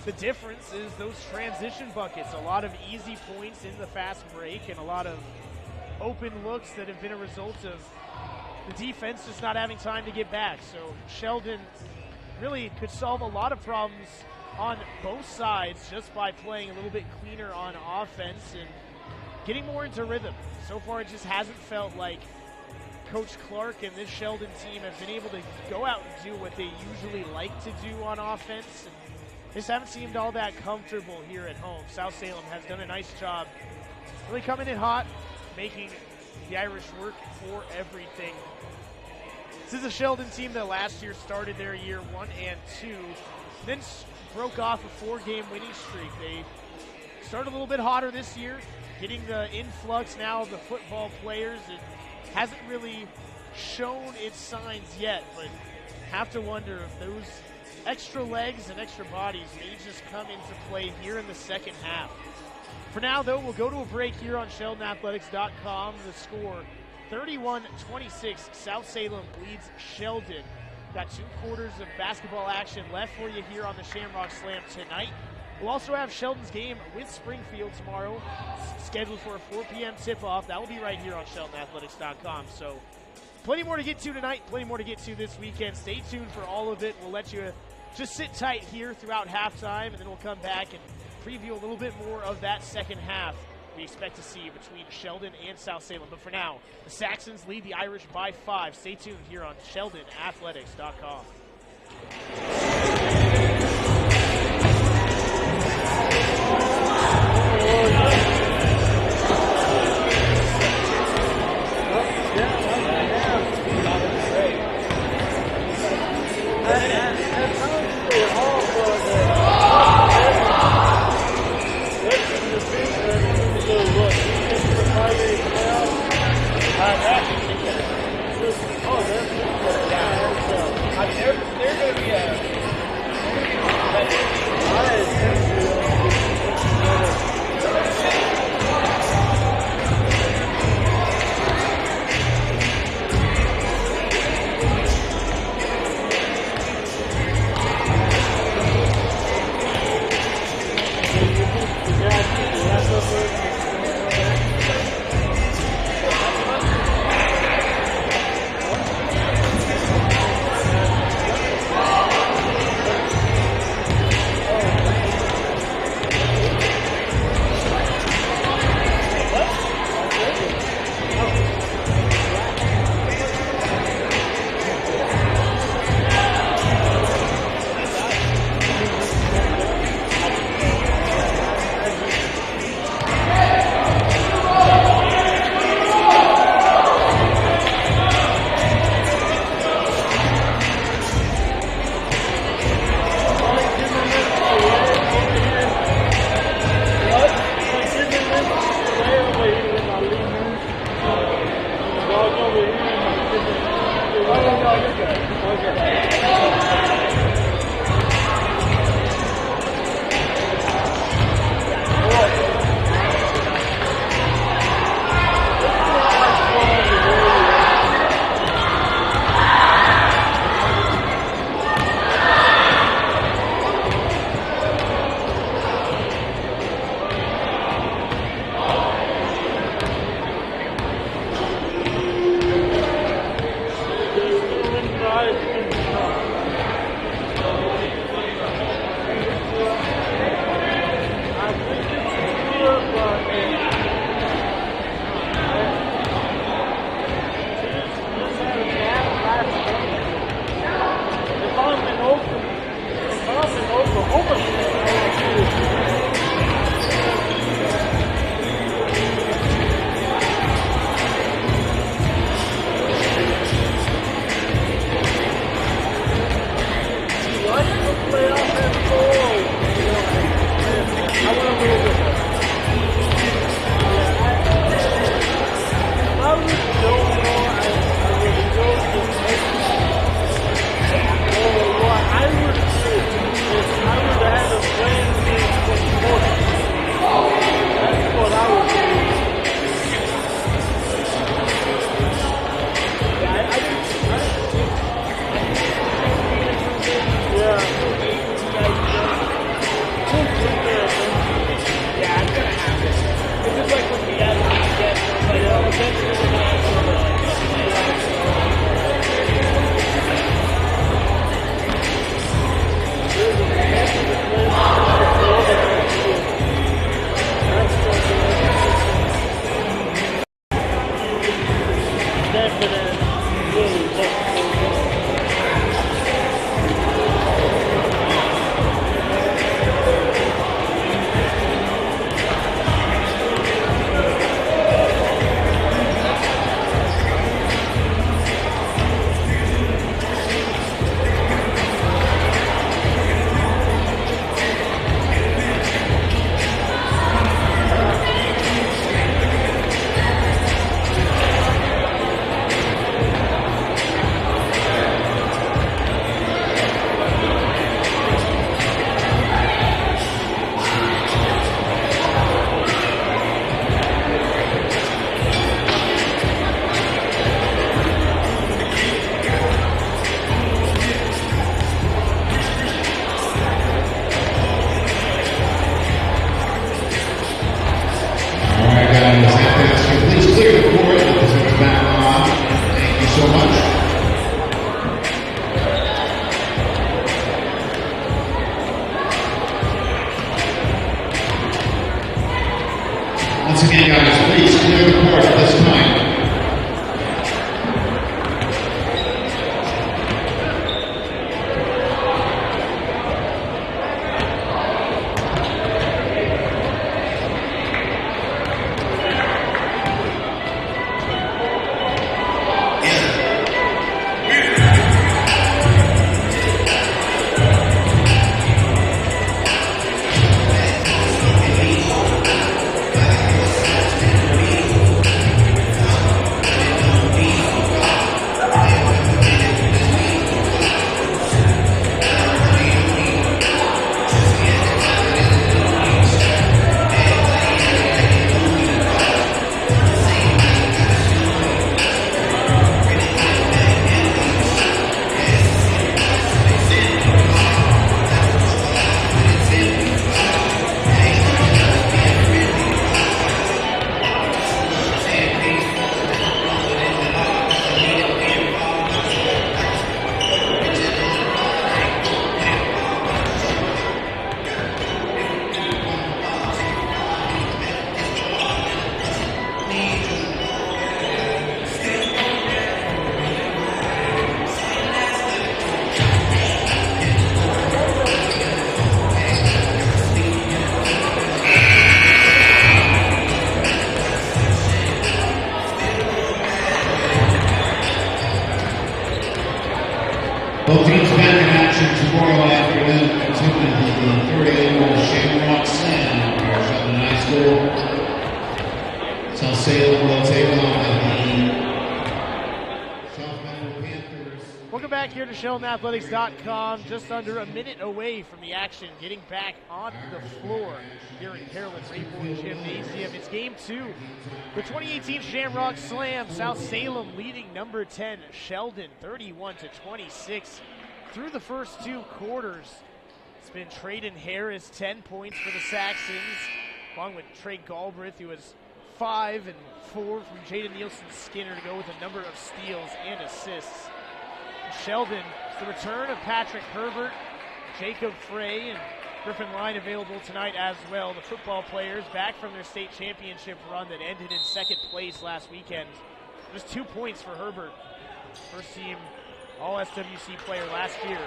the difference is those transition buckets. A lot of easy points in the fast break and a lot of open looks that have been a result of the defense just not having time to get back. So Sheldon really could solve a lot of problems on both sides just by playing a little bit cleaner on offense and getting more into rhythm. So far it just hasn't felt like Coach Clark and this Sheldon team have been able to go out and do what they usually like to do on offense. And just haven't seemed all that comfortable here at home. South Salem has done a nice job really coming in hot, making the Irish work for everything. This is a Sheldon team that last year started their year 1-2, then broke off a 4-game winning streak. They started a little bit hotter this year, getting the influx now of the football players. It hasn't really shown its signs yet, but have to wonder if those extra legs and extra bodies may just come into play here in the second half. For now, though, we'll go to a break here on SheldonAthletics.com. The score, 31-26, South Salem leads Sheldon. Got 2 quarters of basketball action left for you here on the Shamrock Slam tonight. We'll also have Sheldon's game with Springfield tomorrow, scheduled for a 4 p.m. tip-off. That will be right here on SheldonAthletics.com. So plenty more to get to tonight, plenty more to get to this weekend. Stay tuned for all of it. We'll let you just sit tight here throughout halftime, and then we'll come back and preview a little bit more of that second half we expect to see between Sheldon and South Salem. But for now, the Saxons lead the Irish by 5. Stay tuned here on SheldonAthletics.com. report at this time. Both teams back in action tomorrow afternoon, continuing the third annual Shamrock Slam here at Salem High School. South Salem will take on the South Metro Panthers. Welcome back here to SheldonAthletics.com. Just under a minute away from the action, getting back on the floor here in Carolyn Raybourn Gymnasium. It's game 2. The 2018 Shamrock Slam. South Salem leading number 10 Sheldon 31-26 through the first 2 quarters. It's been Traden Harris, 10 points for the Saxons, along with Trey Galbraith, who has 5 and 4 from Jaden Nielsen-Skinner to go with a number of steals and assists. Sheldon, the return of Patrick Herbert, Jacob Frey, and Griffin Line available tonight as well. The football players back from their state championship run that ended in second place last weekend. Just 2 points for Herbert. First team All-SWC player last year.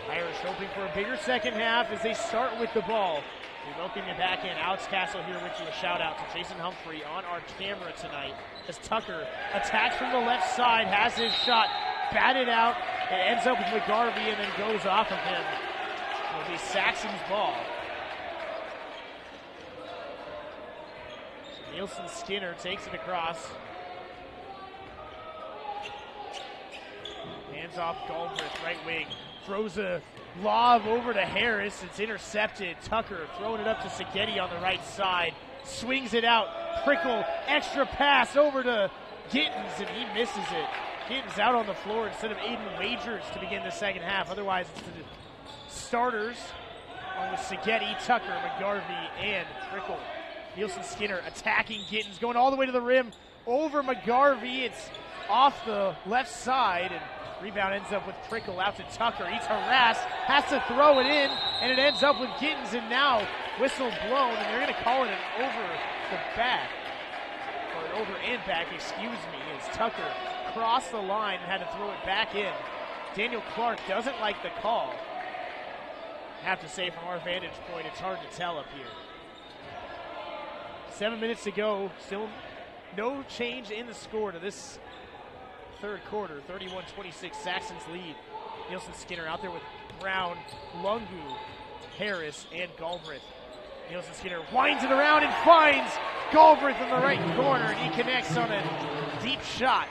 Irish hoping for a bigger second half as they start with the ball. We welcome you back in. Alex Castle here with you. A shout out to Jason Humphrey on our camera tonight as Tucker attacks from the left side, has his shot batted out. It ends up with McGarvey and then goes off of him. It'll be Saxon's ball. So Nielsen-Skinner takes it across. Hands off Galbraith, right wing. Throws a lob over to Harris. It's intercepted. Tucker throwing it up to Seghetti on the right side. Swings it out. Prickle, extra pass over to Gittens, and he misses it. Gittens out on the floor instead of Aiden Wagers to begin the second half. Otherwise, it's the starters along with Seghetti, Tucker, McGarvey, and Prickle. Nielsen-Skinner attacking Gittens, going all the way to the rim over McGarvey. It's off the left side, and rebound ends up with Prickle out to Tucker. He's harassed, has to throw it in, and it ends up with Gittens, and now whistle blown, and they're going to call it an over the back, or an over and back, excuse me, as Tucker crossed the line and had to throw it back in. Daniel Clark doesn't like the call. I have to say, from our vantage point, it's hard to tell up here. 7 minutes to go, still no change in the score to this third quarter. 31-26, Saxons lead. Nielsen-Skinner out there with Brown, Lungu, Harris, and Galbraith. Nielsen-Skinner winds it around and finds Galbraith in the right corner, and he connects on a deep shot.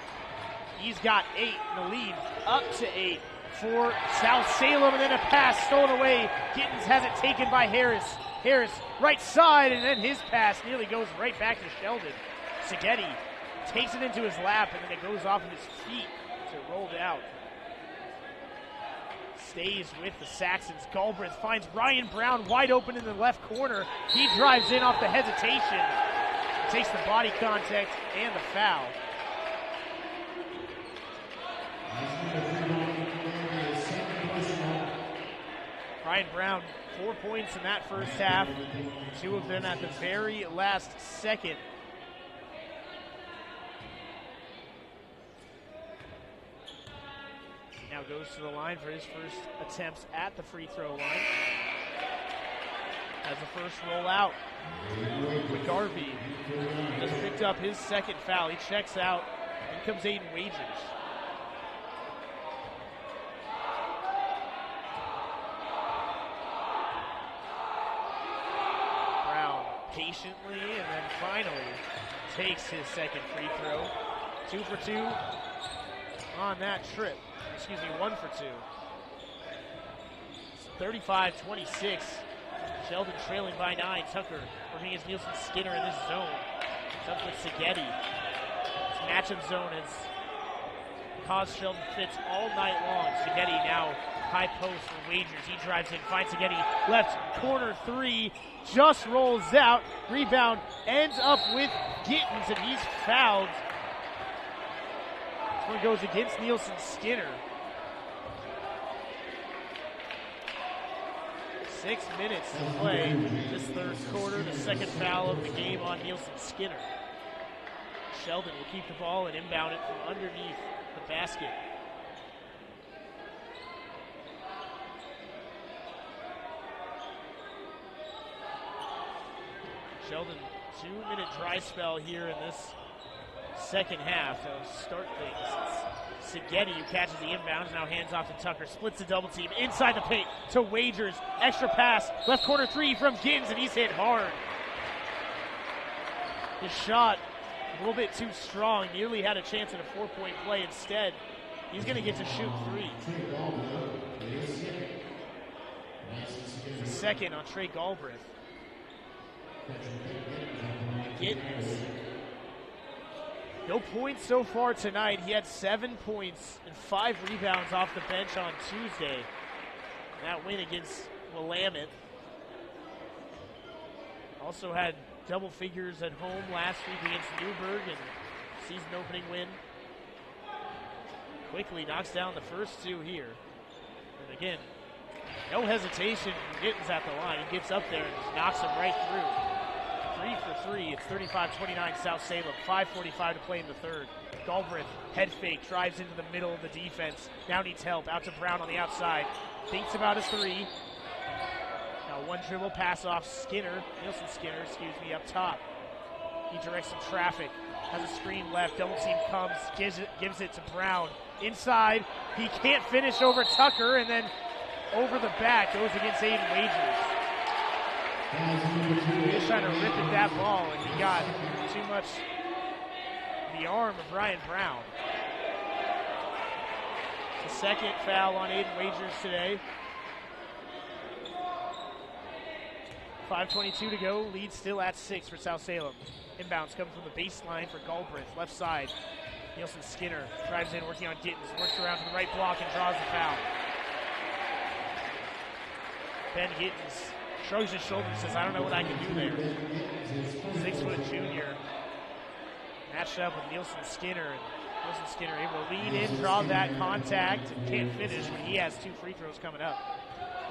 He's got 8 in the lead, up to 8 for South Salem, and then a pass stolen away. Gittens has it taken by Harris. Harris, right side, and then his pass nearly goes right back to Sheldon. Seghetti takes it into his lap, and then it goes off of his feet as it rolled out. Stays with the Saxons. Galbraith finds Ryan Brown wide open in the left corner. He drives in off the hesitation. Takes the body contact and the foul. Ryan Brown, 4 points in that first half. 2 of them at the very last second. goes to the line for his first attempts at the free throw line. As the first roll out, McGarvey just picked up his second foul. He checks out. In comes Aiden Wagers. Brown patiently and then finally takes his second free throw. 2 for 2 on that trip. Excuse me, 1 for 2. 35-26. Sheldon trailing by 9. Tucker working against Nielsen Skinner in this zone. Up with Seghetti. This matchup zone has caused Sheldon fits all night long. Seghetti now high post for Wagers. He drives in, finds Seghetti. Left corner 3. Just rolls out. Rebound ends up with Gittens, and he's fouled. This one goes against Nielsen Skinner. 6 minutes to play this third quarter. The second foul of the game on Nielsen Skinner. Sheldon will keep the ball and inbound it from underneath the basket. Sheldon, 2-minute dry spell here in this second half to start things. Seghetti, who catches the inbounds, now hands off to Tucker, splits the double team inside the paint to Wagers. Extra pass, left corner 3 from Gittens, and he's hit hard. His shot a little bit too strong, nearly had a chance at a 4-point play. Instead, he's going to get to shoot 3. The second on Trey Galbraith. Gittens. No points so far tonight. He had 7 points and 5 rebounds off the bench on Tuesday. That win against Willamette. Also had double figures at home last week against Newburgh and season opening win. Quickly knocks down the first 2 here. And again, no hesitation from Gittens at the line. He gets up there and just knocks him right through. 3 for 3. It's 35-29 South Salem. 5:45 to play in the third. Galbraith, head fake, drives into the middle of the defense. Now needs help. Out to Brown on the outside. Thinks about his 3. Now one dribble pass off Nielsen Skinner, up top. He directs some traffic. Has a screen left. Double team comes. Gives it to Brown. Inside. He can't finish over Tucker, and then over the back goes against Aiden Wagers. He was trying to rip at that ball, and he got too much the arm of Ryan Brown. It's the second foul on Aiden Wagers today. 5:22 to go. Lead still at 6 for South Salem. Inbounds coming from the baseline for Galbraith. Left side. Nielsen Skinner drives in, working on Gittens. Works around to the right block and draws the foul. Ben Gittens shrugs his shoulders and says, I don't know what I can do there. 6-foot junior. Matched up with Nielsen Skinner. And Nielsen Skinner able to lead in, draw that contact, and can't finish, but he has 2 free throws coming up.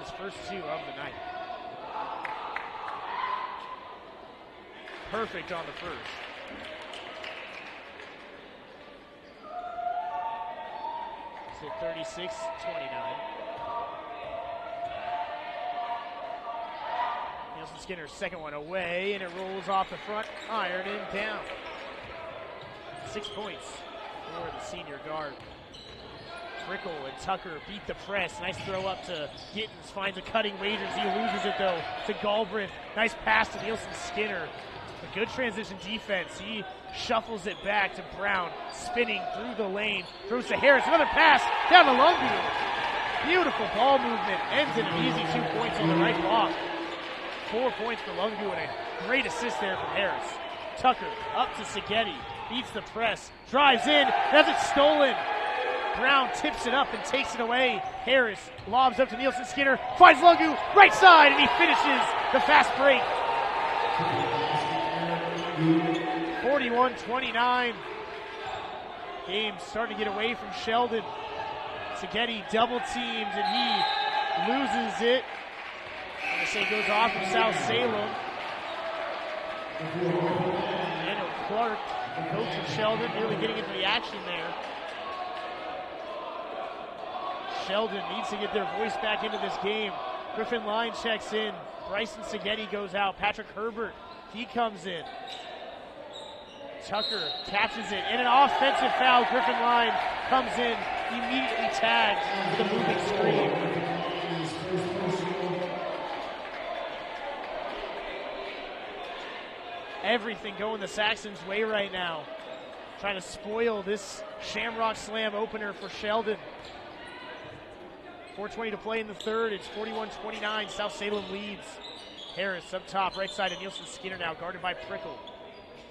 His first 2 of the night. Perfect on the first. So 36-29. Nielsen Skinner's second one away, and it rolls off the front iron and down. 6 points for the senior guard. Frickle and Tucker beat the press. Nice throw up to Gittens. Finds a cutting Wagers. He loses it, though, to Galbraith. Nice pass to Nielsen Skinner. A good transition defense. He shuffles it back to Brown, spinning through the lane. Throws to Harris. Another pass down to Lungu. Beautiful ball movement. Ends in an easy 2 points on the right block. 4 points for Lungu and a great assist there from Harris. Tucker up to Seghetti. Beats the press. Drives in. Has it stolen. Brown tips it up and takes it away. Harris lobs up to Nielsen Skinner. Finds Lungu. Right side. And he finishes the fast break. 41-29. Game starting to get away from Sheldon. Seghetti double teams and he loses it. I say goes off from South Salem. Daniel Clark, the coach of Sheldon, nearly getting into the action there. Sheldon needs to get their voice back into this game. Griffin Line checks in. Bryson Seghetti goes out. Patrick Herbert, he comes in. Tucker catches it, and an offensive foul. Griffin Line comes in, immediately tagged with a moving screen. Everything going the Saxons' way right now. Trying to spoil this Shamrock Slam opener for Sheldon. 4:20 to play in the third. It's 41-29. South Salem leads. Harris up top, right side of Nielsen Skinner now, guarded by Prickle.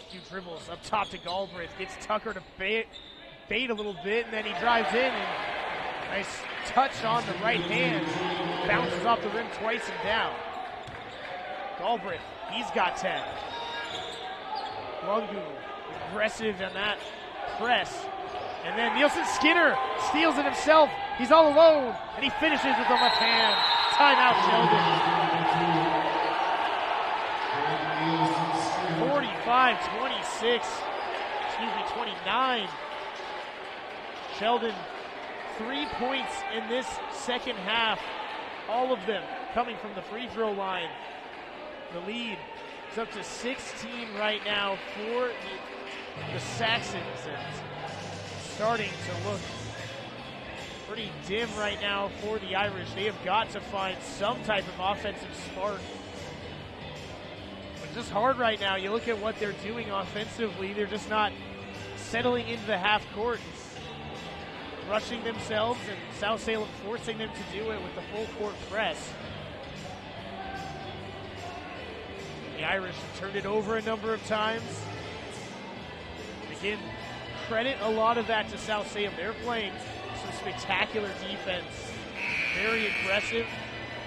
A few dribbles up top to Galbraith. Gets Tucker to bait a little bit, and then he drives in. And nice touch on the right hand. Bounces off the rim twice and down. Galbraith, he's got 10. Lungu, aggressive in that press. And then Nielsen Skinner steals it himself. He's all alone, and he finishes with the left hand. Timeout, Sheldon. 45-26. 29. Sheldon, 3 points in this second half. All of them coming from the free throw line. The lead is up to 16 right now for the Saxons. And starting to look pretty dim right now for the Irish. They have got to find some type of offensive spark. It's just hard right now. You look at what they're doing offensively. They're just not settling into the half court, rushing themselves, and South Salem forcing them to do it with the full court press. The Irish have turned it over a number of times. Again, credit a lot of that to South Salem. They're playing some spectacular defense. Very aggressive,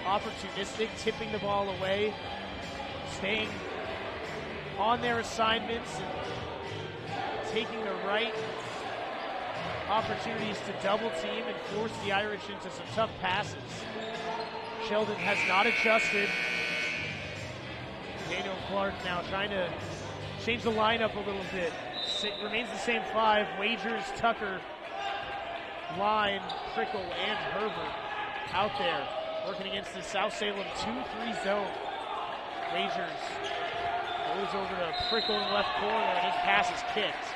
opportunistic, tipping the ball away, staying on their assignments and taking the right opportunities to double team and force the Irish into some tough passes. Sheldon has not adjusted. Daniel Clark now trying to change the lineup a little bit. Remains the same five. Wagers, Tucker, Line, Prickle, and Herbert out there working against the South Salem 2-3 zone. Wagers goes over to Prickle in the left corner, and his pass is kicked.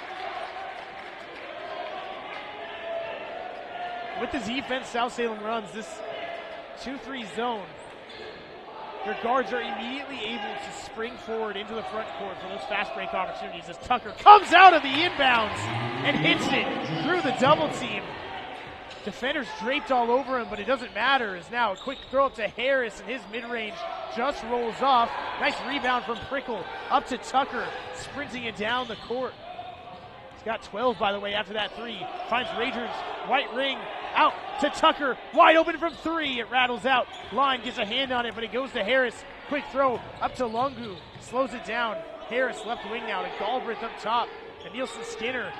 With the defense South Salem runs, this 2-3 zone, their guards are immediately able to spring forward into the front court for those fast break opportunities as Tucker comes out of the inbounds and hits it through the double team. Defenders draped all over him, but it doesn't matter, as now a quick throw up to Harris, and his mid-range just rolls off. Nice rebound from Prickle up to Tucker, sprinting it down the court. He's got 12, by the way, after that three. Finds Ragers, white ring, out to Tucker, wide open from three. It rattles out. Line gets a hand on it, but it goes to Harris. Quick throw up to Lungu, slows it down. Harris left wing now to Galbraith up top. And Nielsen Skinner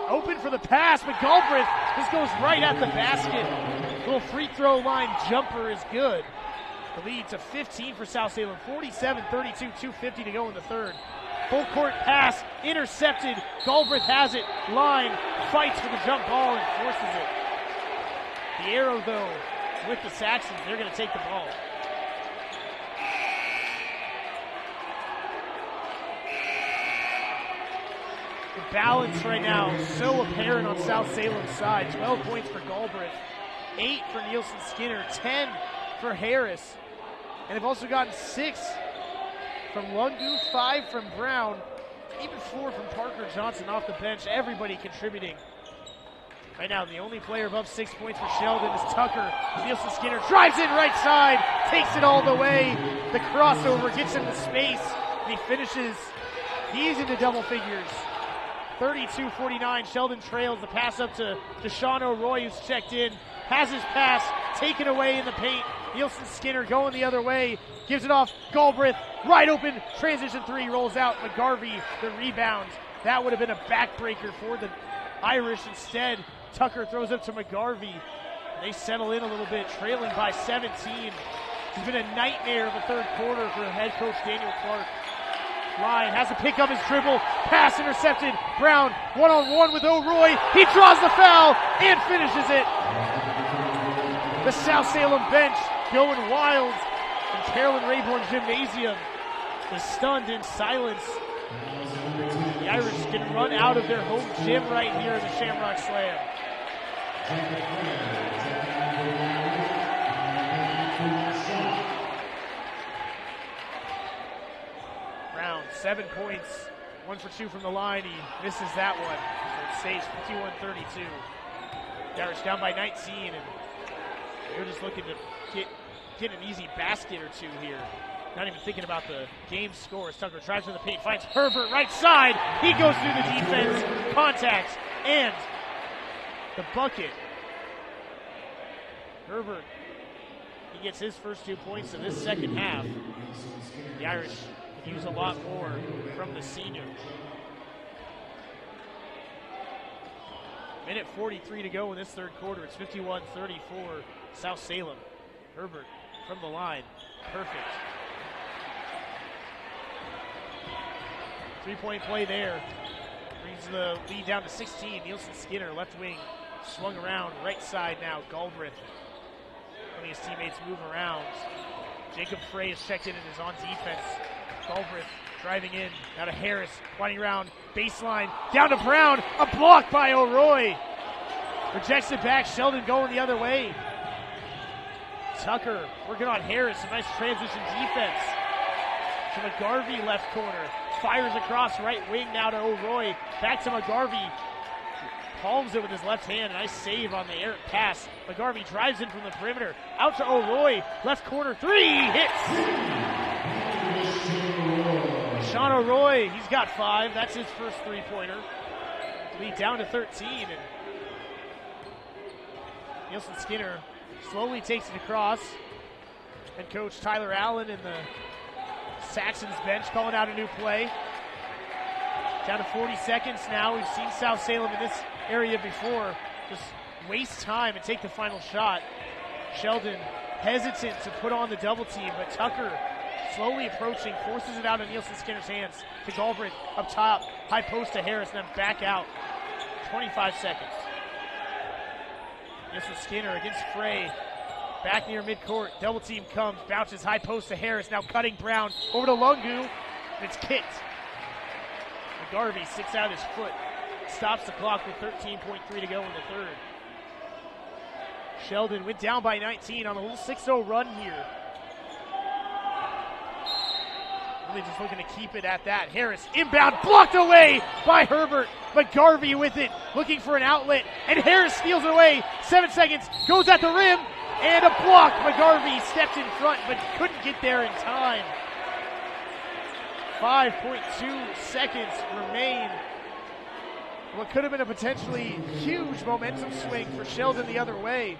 open for the pass, but Galbraith just goes right at the basket. Little free throw line jumper is good. The lead to 15 for South Salem. 47-32, 2:50 to go in the third. Full court pass, intercepted. Galbraith has it. Line fights for the jump ball and forces it. The arrow, though, with the Saxons. They're going to take the ball. The balance right now so apparent on South Salem's side. 12 points for Galbraith, 8 for Nielsen Skinner, 10 for Harris. And they've also gotten 6 from Lungu, 5 from Brown, even 4 from Parker Johnson off the bench. Everybody contributing. Right now, the only player above 6 points for Sheldon is Tucker. Nielsen Skinner drives in right side, takes it all the way. The crossover gets him the space, and he finishes. He's into double figures. 32-49, Sheldon trails. The pass up to Deshaun O'Roy, who's checked in. Has his pass taken away in the paint. Nielsen Skinner going the other way. Gives it off. Galbraith, wide open. Transition three, rolls out. McGarvey, the rebound. That would have been a backbreaker for the Irish. Instead, Tucker throws up to McGarvey. They settle in a little bit, trailing by 17. It's been a nightmare of a third quarter for head coach Daniel Clark. Line has to pick up his dribble. Pass intercepted. Brown one-on-one with O'Roy. He draws the foul and finishes it. The South Salem bench going wild. And Carolyn Rayborn Gymnasium is stunned in silence. The Irish can run out of their home gym right here in the Shamrock Slam. Brown, 7 points, 1 for 2 from the line. He misses that one. So it stays 51-32. The Irish down by 19, and they're just looking to get an easy basket or two here. Not even thinking about the game score. Tucker drives to the paint, finds Herbert right side. He goes through the defense, contact, and the bucket. Herbert, he gets his first 2 points in this second half. The Irish could use a lot more from the senior. Minute 43 to go in this third quarter. It's 51-34, South Salem. Herbert from the line, perfect. 3-point play there. Brings the lead down to 16. Nielsen Skinner, left wing, swung around. Right side now, Galbraith. Letting his teammates move around. Jacob Frey is checked in and is on defense. Galbraith driving in. Now to Harris, winding around. Baseline, down to Brown. A block by O'Roy. Rejects it back. Sheldon going the other way. Tucker working on Harris. A nice transition defense. To McGarvey, left corner. Fires across right wing now to O'Roy. Back to McGarvey. Palms it with his left hand. Nice save on the errant pass. McGarvey drives in from the perimeter. Out to O'Roy. Left corner three. Hits. Sean O'Roy, he's got 5. That's his first three-pointer. Lead down to 13. And Nielsen Skinner slowly takes it across. And Coach Tyler Allen and the Saxon's bench calling out a new play. Down to 40 seconds now. We've seen South Salem in this area before. Just waste time and take the final shot. Sheldon hesitant to put on the double team, but Tucker slowly approaching, forces it out of Nielsen Skinner's hands to Galbraith up top. High post to Harris, and then back out. 25 seconds. Nielsen Skinner against Frey. Back near midcourt, double team comes, bounces high post to Harris, now cutting Brown over to Lungu, and it's kicked. McGarvey sticks out his foot, stops the clock with 13.3 to go in the third. Sheldon went down by 19 on a little 6-0 run here. Really just looking to keep it at that. Harris inbound, blocked away by Herbert. McGarvey with it, looking for an outlet, and Harris steals it away. 7 seconds, goes at the rim. And a block. McGarvey stepped in front, but couldn't get there in time. 5.2 seconds remain. What could have been a potentially huge momentum swing for Sheldon the other way.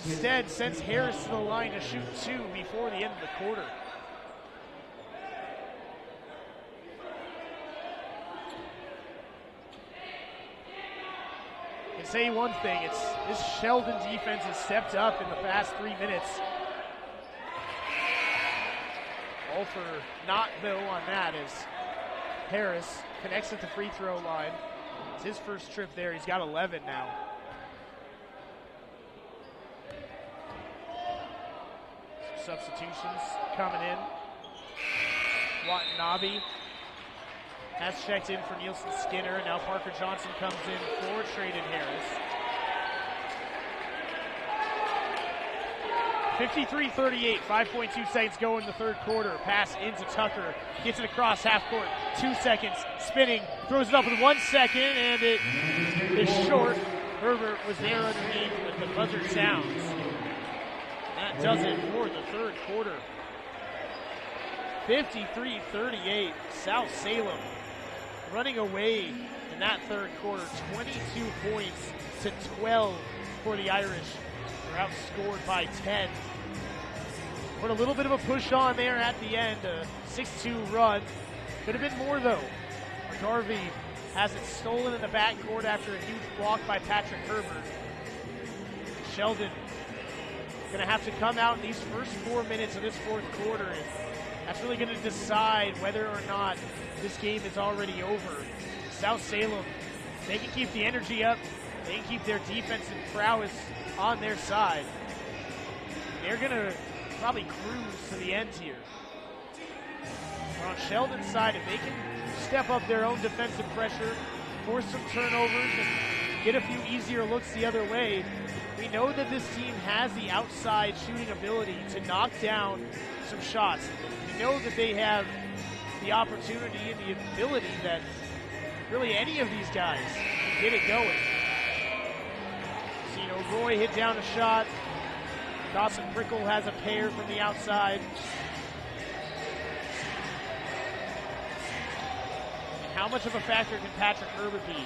Instead, sends Harris to the line to shoot 2 before the end of the quarter. I can say one thing, it's this Sheldon defense has stepped up in the past 3 minutes. All for naught though on that as Harris connects at the free throw line. It's his first trip there, he's got 11 now. Some substitutions coming in. Watanabe has checked in for Nielsen Skinner, and now Parker Johnson comes in for Traden Harris. 53-38, 5.2 seconds go in the third quarter. Pass into Tucker, gets it across half court, 2 seconds, spinning, throws it up with 1 second, and it is short. Herbert was there underneath, but the buzzer sounds. That does it for the third quarter. 53-38, South Salem running away in that third quarter. 22 points to 12 for the Irish. They're outscored by 10. Put a little bit of a push on there at the end, a 6-2 run. Could have been more though. McGarvey has it stolen in the backcourt after a huge block by Patrick Herbert. Sheldon going to have to come out in these first 4 minutes of this fourth quarter, and that's really going to decide whether or not this game is already over. South Salem, they can keep the energy up. They can keep their defensive prowess on their side. They're going to probably cruise to the end here. But on Sheldon's side, if they can step up their own defensive pressure, force some turnovers, and get a few easier looks the other way, we know that this team has the outside shooting ability to knock down some shots. We know that they have the opportunity and the ability that really any of these guys can get it going. Roy hit down a shot. Dawson Prickle has a pair from the outside. And how much of a factor can Patrick Herbert be?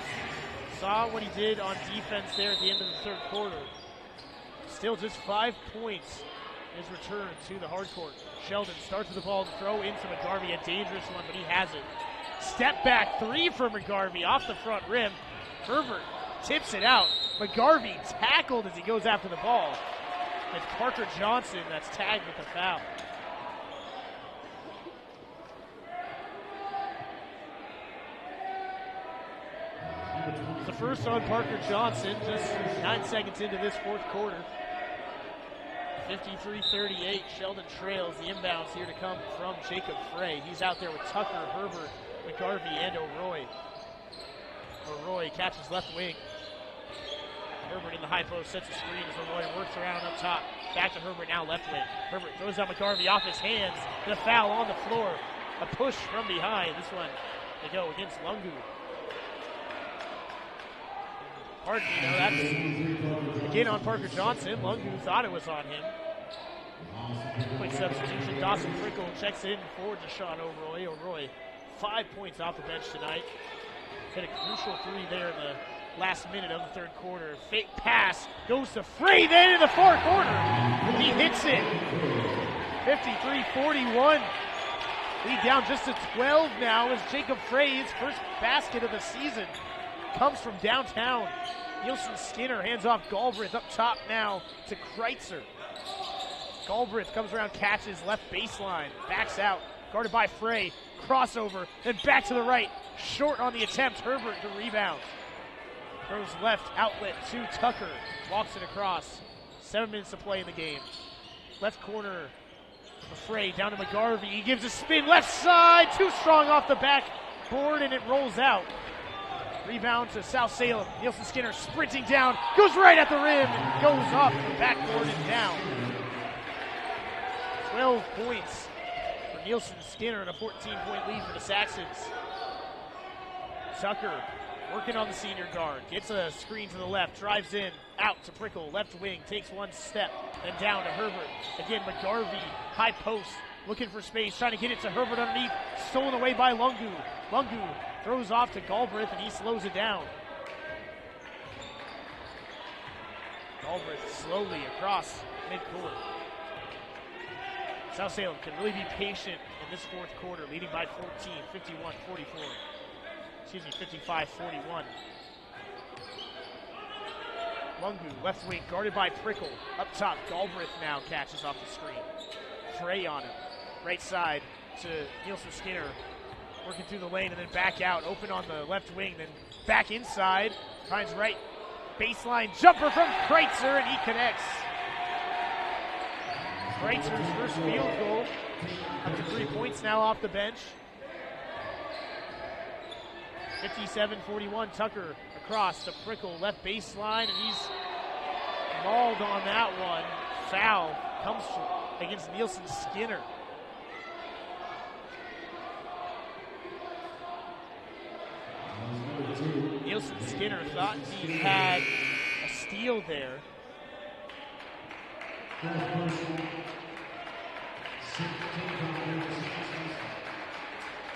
Saw what he did on defense there at the end of the third quarter. Still just 5 points in his return to the hard court. Sheldon starts with the ball to throw into McGarvey, a dangerous one, but he has it. Step back three for McGarvey off the front rim. Herbert tips it out. McGarvey tackled as he goes after the ball. It's Parker Johnson that's tagged with the foul. It's the first on Parker Johnson, just 9 seconds into this fourth quarter. 53-38, Sheldon trails. The inbounds here to come from Jacob Frey. He's out there with Tucker, Herbert, McGarvey, and O'Roy. O'Roy catches left wing. Herbert in the high post, sets a screen as O'Roy works around up top. Back to Herbert now left wing. Herbert throws out McGarvey off his hands. The foul on the floor. A push from behind. This one they go against Lungu. Pardon me, no, that's again on Parker Johnson. Lungu thought it was on him. Quick substitution. Dawson Prickle checks in for Deshaun O'Roy. O'Roy 5 points off the bench tonight. Hit a crucial three there in the last minute of the third quarter. Fake pass goes to Frey then in the far corner. He hits it. 53-41. Lead down just to 12 now as Jacob Frey's first basket of the season comes from downtown. Nielsen Skinner hands off Galbraith up top now to Kreitzer. Galbraith comes around, catches left baseline, backs out, guarded by Frey. Crossover, then back to the right. Short on the attempt. Herbert to rebound. Throws left outlet to Tucker. Walks it across. 7 minutes to play in the game. Left corner for Frey down to McGarvey. He gives a spin left side. Too strong off the backboard and it rolls out. Rebound to South Salem. Nielsen Skinner sprinting down. Goes right at the rim. And goes off the backboard and down. 12 points for Nielsen Skinner and a 14-point lead for the Saxons. Tucker working on the senior guard. Gets a screen to the left. Drives in. Out to Prickle. Left wing. Takes one step. Then down to Herbert. Again, McGarvey. High post. Looking for space. Trying to get it to Herbert underneath. Stolen away by Lungu. Lungu throws off to Galbraith and he slows it down. Galbraith slowly across midcourt. South Salem can really be patient in this fourth quarter, leading by 14, 51-44. Excuse me, 55-41. Lungu, left wing, guarded by Prickle. Up top, Galbraith now catches off the screen. Frey on him. Right side to Nielsen Skinner. Working through the lane and then back out. Open on the left wing, then back inside. Finds right baseline jumper from Kreitzer, and he connects. Kreitzer's first field goal. Up to 3 points now off the bench. 57-41, Tucker across to Prickle, left baseline, and he's mauled on that one. Foul comes against Nielsen Skinner. Nielsen Skinner thought he had a steal there.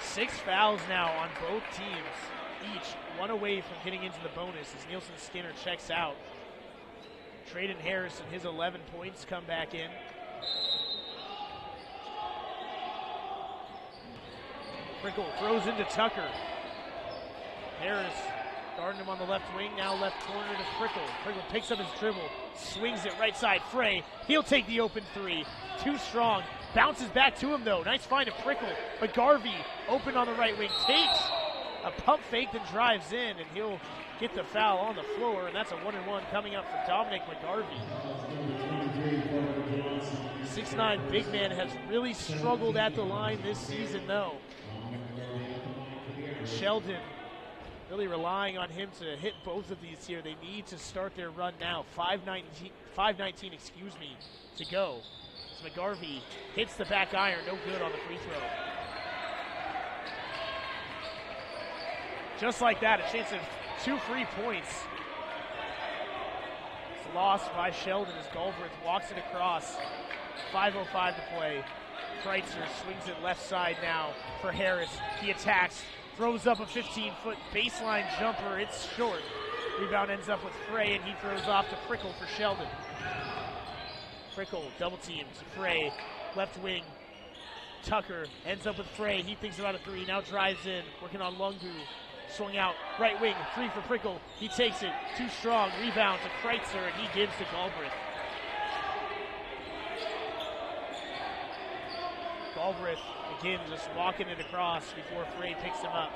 Six fouls now on both teams, each one away from getting into the bonus as Nielsen Skinner checks out. Traden Harrison, his 11 points come back in. Prickle throws into Tucker. Harris Guarding him on the left wing, now left corner to Prickle. Prickle picks up his dribble, swings it right side. Frey, he'll take the open three. Too strong, bounces back to him though. Nice find of Prickle, but Garvey open on the right wing, takes a pump fake, then drives in, and he'll get the foul on the floor, and that's a 1-and-1 coming up for Dominic McGarvey. 6'9" big man has really struggled at the line this season though. Sheldon really relying on him to hit both of these here. They need to start their run now. 5:19 to go. So McGarvey hits the back iron, no good on the free throw. Just like that, a chance of 2 free points. It's lost by Sheldon as Galbraith walks it across. 5:05 to play. Kreitzer swings it left side now for Harris. He attacks, throws up a 15-foot baseline jumper. It's short. Rebound ends up with Frey, and he throws off to Prickle for Sheldon. Prickle double team to Frey, left wing. Tucker ends up with Frey. He thinks about a three, now drives in, working on Lungu. Swung out, right wing, three for Prickle. He takes it, too strong. Rebound to Kreitzer, and he gives to Galbraith. Galbraith, again, just walking it across before Frey picks him up.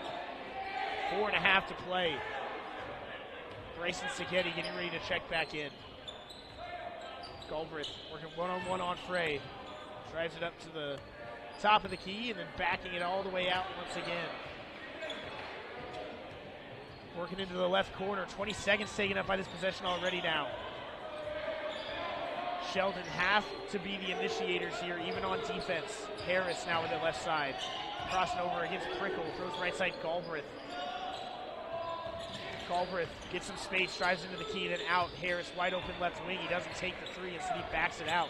4.5 to play. Bryson Seghetti getting ready to check back in. Galbraith working one-on-one on Frey. Drives it up to the top of the key and then backing it all the way out once again. Working into the left corner. 20 seconds taken up by this possession already now. Sheldon have to be the initiators here, even on defense. Harris now with the left side. Crossing over against Prickle. Throws right side Galbraith. Galbraith gets some space, drives into the key, then out. Harris wide open left wing. He doesn't take the three, instead he backs it out.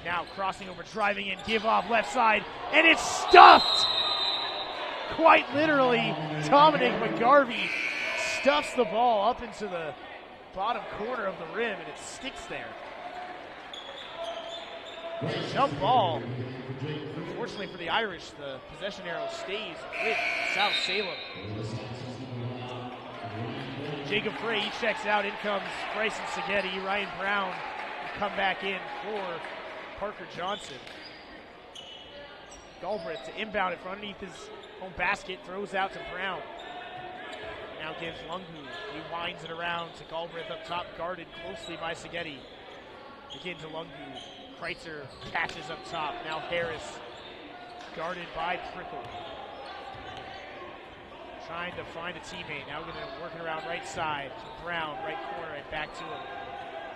Now crossing over, driving in, give off left side, and it's stuffed! Quite literally, Dominic McGarvey stuffs the ball up into the bottom corner of the rim, and it sticks there. Jump ball. Unfortunately for the Irish, the possession arrow stays with South Salem. Jacob Frey, he checks out. In comes Bryson Seghetti. Ryan Brown will come back in for Parker Johnson. Galbraith to inbound it from underneath his own basket. Throws out to Brown. Now gives Lungu. He winds it around to Galbraith up top, guarded closely by Seghetti. Again to Lungu. Kreitzer catches up top. Now Harris, guarded by Prickle. Trying to find a teammate. Now going to work it around right side to Brown, right corner, and back to him.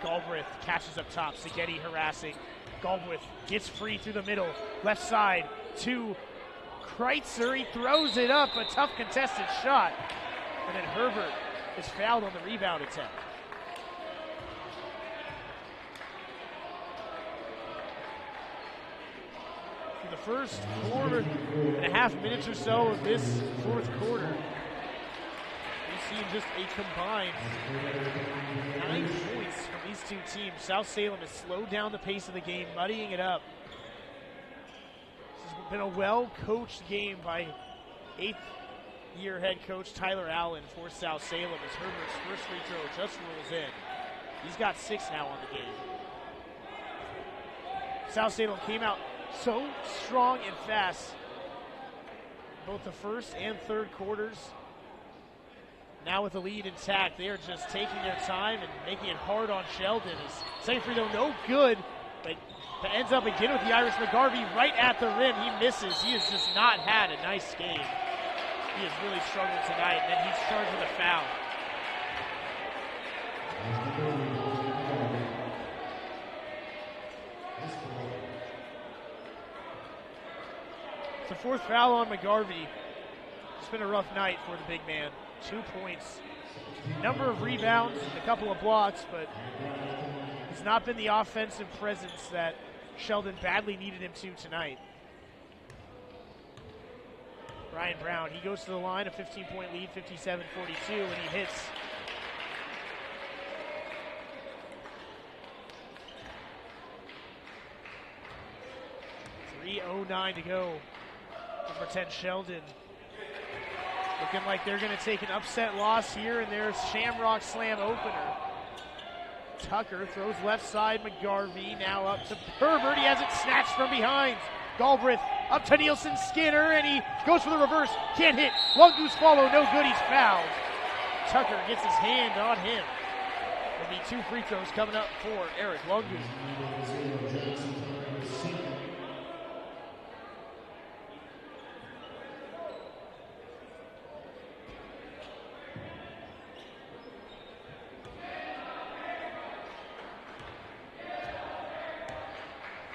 Galbraith catches up top. Seghetti harassing. Galbraith gets free through the middle. Left side to Kreitzer. He throws it up. A tough contested shot. And then Herbert is fouled on the rebound attempt. For the first 4.5 minutes or so of this fourth quarter, we've seen just a combined 9 points from these two teams. South Salem has slowed down the pace of the game, muddying it up. This has been a well-coached game by 8th-year head coach Tyler Allen for South Salem as Herbert's first free throw just rolls in. He's got 6 now on the game. South Salem came out so strong and fast both the first and third quarters. Now with the lead intact, they are just taking their time and making it hard on Sheldon. His second free throw no good, but ends up again with the Irish. McGarvey right at the rim. He misses. He has just not had a nice game. He has really struggled tonight, and then he's charged with a foul. It's the 4th foul on McGarvey. It's been a rough night for the big man. 2 points, number of rebounds, a couple of blocks, but he's not been the offensive presence that Sheldon badly needed him to tonight. Ryan Brown, he goes to the line, a 15-point lead, 57-42, and he hits. .309 to go. Number 10, Sheldon. Looking like they're going to take an upset loss here in their Shamrock Slam opener. Tucker throws left side, McGarvey now up to Herbert. He has it snatched from behind. Galbraith up to Nielsen Skinner, and he goes for the reverse. Can't hit. Lungu's follow, no good. He's fouled. Tucker gets his hand on him. There'll be 2 free throws coming up for Eric Lungu.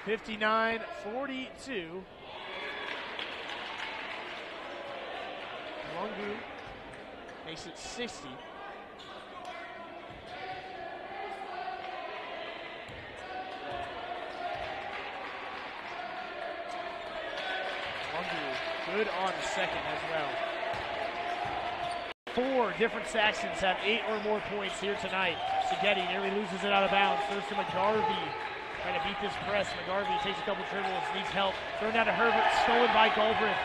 (59-42). Lungu makes it 60. Lungu good on the second as well. 4 different Saxons have 8 or more points here tonight. Seghetti nearly loses it out of bounds. Throws to McGarvey. Trying to beat this press. McGarvey takes a couple dribbles, needs help. Thrown down to Herbert, stolen by Galbraith.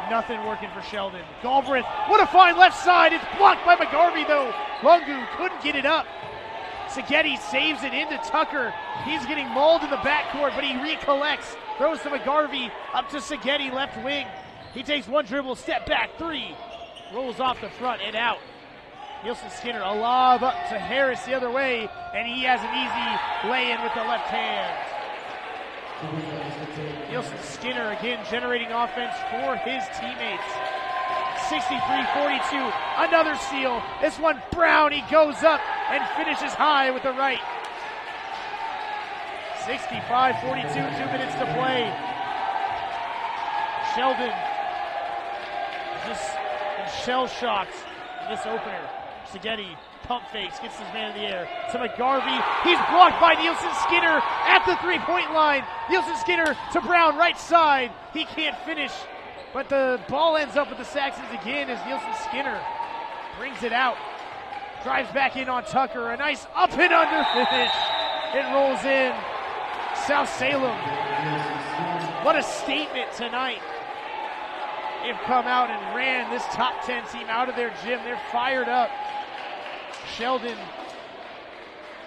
Nothing working for Sheldon. Galbraith, what a find left side. It's blocked by McGarvey though. Lungu couldn't get it up. Seghetti saves it into Tucker. He's getting mauled in the backcourt, but he recollects. Throws to McGarvey, up to Seghetti, left wing. He takes 1 dribble, step back, 3. Rolls off the front and out. Nielsen Skinner, a lob up to Harris the other way, and he has an easy lay-in with the left hand. Nielsen Skinner again generating offense for his teammates. 63-42, another steal. This one, Brown, he goes up and finishes high with the right. 65-42, 2 minutes to play. Sheldon just shell-shocked in this opener. Seghetti, pump fakes, gets his man in the air to McGarvey. He's blocked by Nielsen Skinner at the 3-point line. Nielsen Skinner to Brown, right side. He can't finish, but the ball ends up with the Saxons again as Nielsen Skinner brings it out. Drives back in on Tucker. A nice up and under finish. It rolls in. South Salem. What a statement tonight. They've come out and ran this top 10 team out of their gym. They're fired up. Sheldon,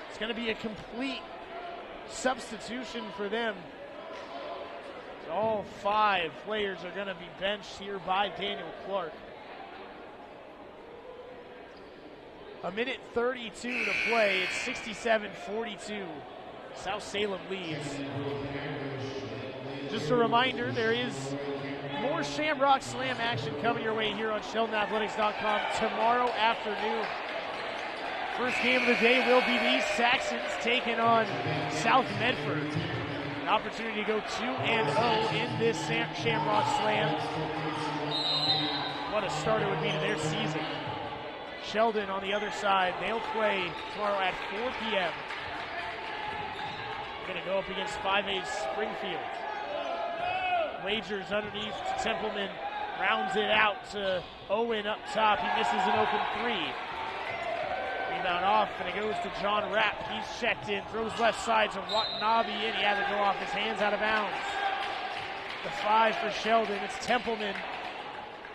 it's going to be a complete substitution for them. All 5 players are going to be benched here by Daniel Clark. 1:32 to play. It's 67-42. South Salem leads. Just a reminder, there is more Shamrock Slam action coming your way here on SheldonAthletics.com tomorrow afternoon. First game of the day will be the Saxons taking on South Medford. An opportunity to go 2-0 in this Shamrock Slam. What a start it would be to their season. Sheldon on the other side. They'll play tomorrow at 4 p.m. We're going to go up against 5A Springfield. Wagers underneath to Templeman. Rounds it out to Owen up top. He misses an open 3. Rebound off, and it goes to John Rapp. He's checked in, throws left side to Watanabe, and he has it go off his hands out of bounds. The 5 for Sheldon. It's Templeman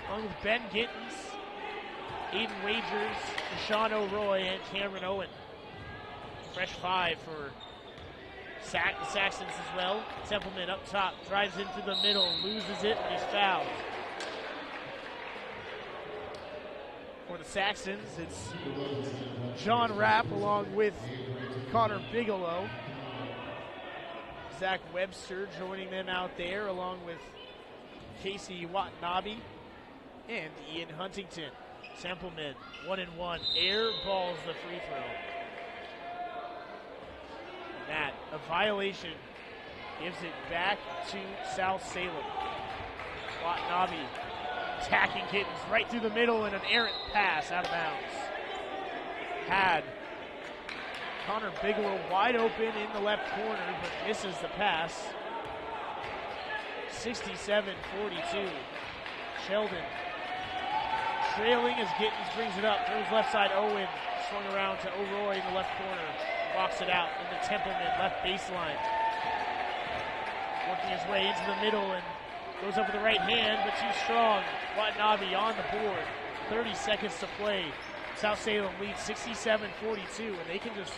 along with Ben Gittens, Aiden Wagers, Deshaun O'Roy, and Cameron Owen. Fresh 5 for the Saxons as well. Templeman up top, drives into the middle, loses it, but he's fouled. For the Saxons, it's John Rapp along with Connor Bigelow. Zach Webster joining them out there along with Casey Watanabe and Ian Huntington. Templeman, 1-1, air balls the free throw. And that, a violation, gives it back to South Salem. Watanabe attacking Kittens right through the middle and an errant pass out of bounds. Had Connor Bigelow wide open in the left corner, but misses the pass. 67-42. Sheldon trailing as Gittens brings it up. Throws left side Owen. Swung around to O'Roy in the left corner. Walks it out into Templeman, left baseline. Working his way into the middle and Goes up with the right hand, but too strong. Watanabe on the board. 30 seconds to play. South Salem leads 67-42, and they can just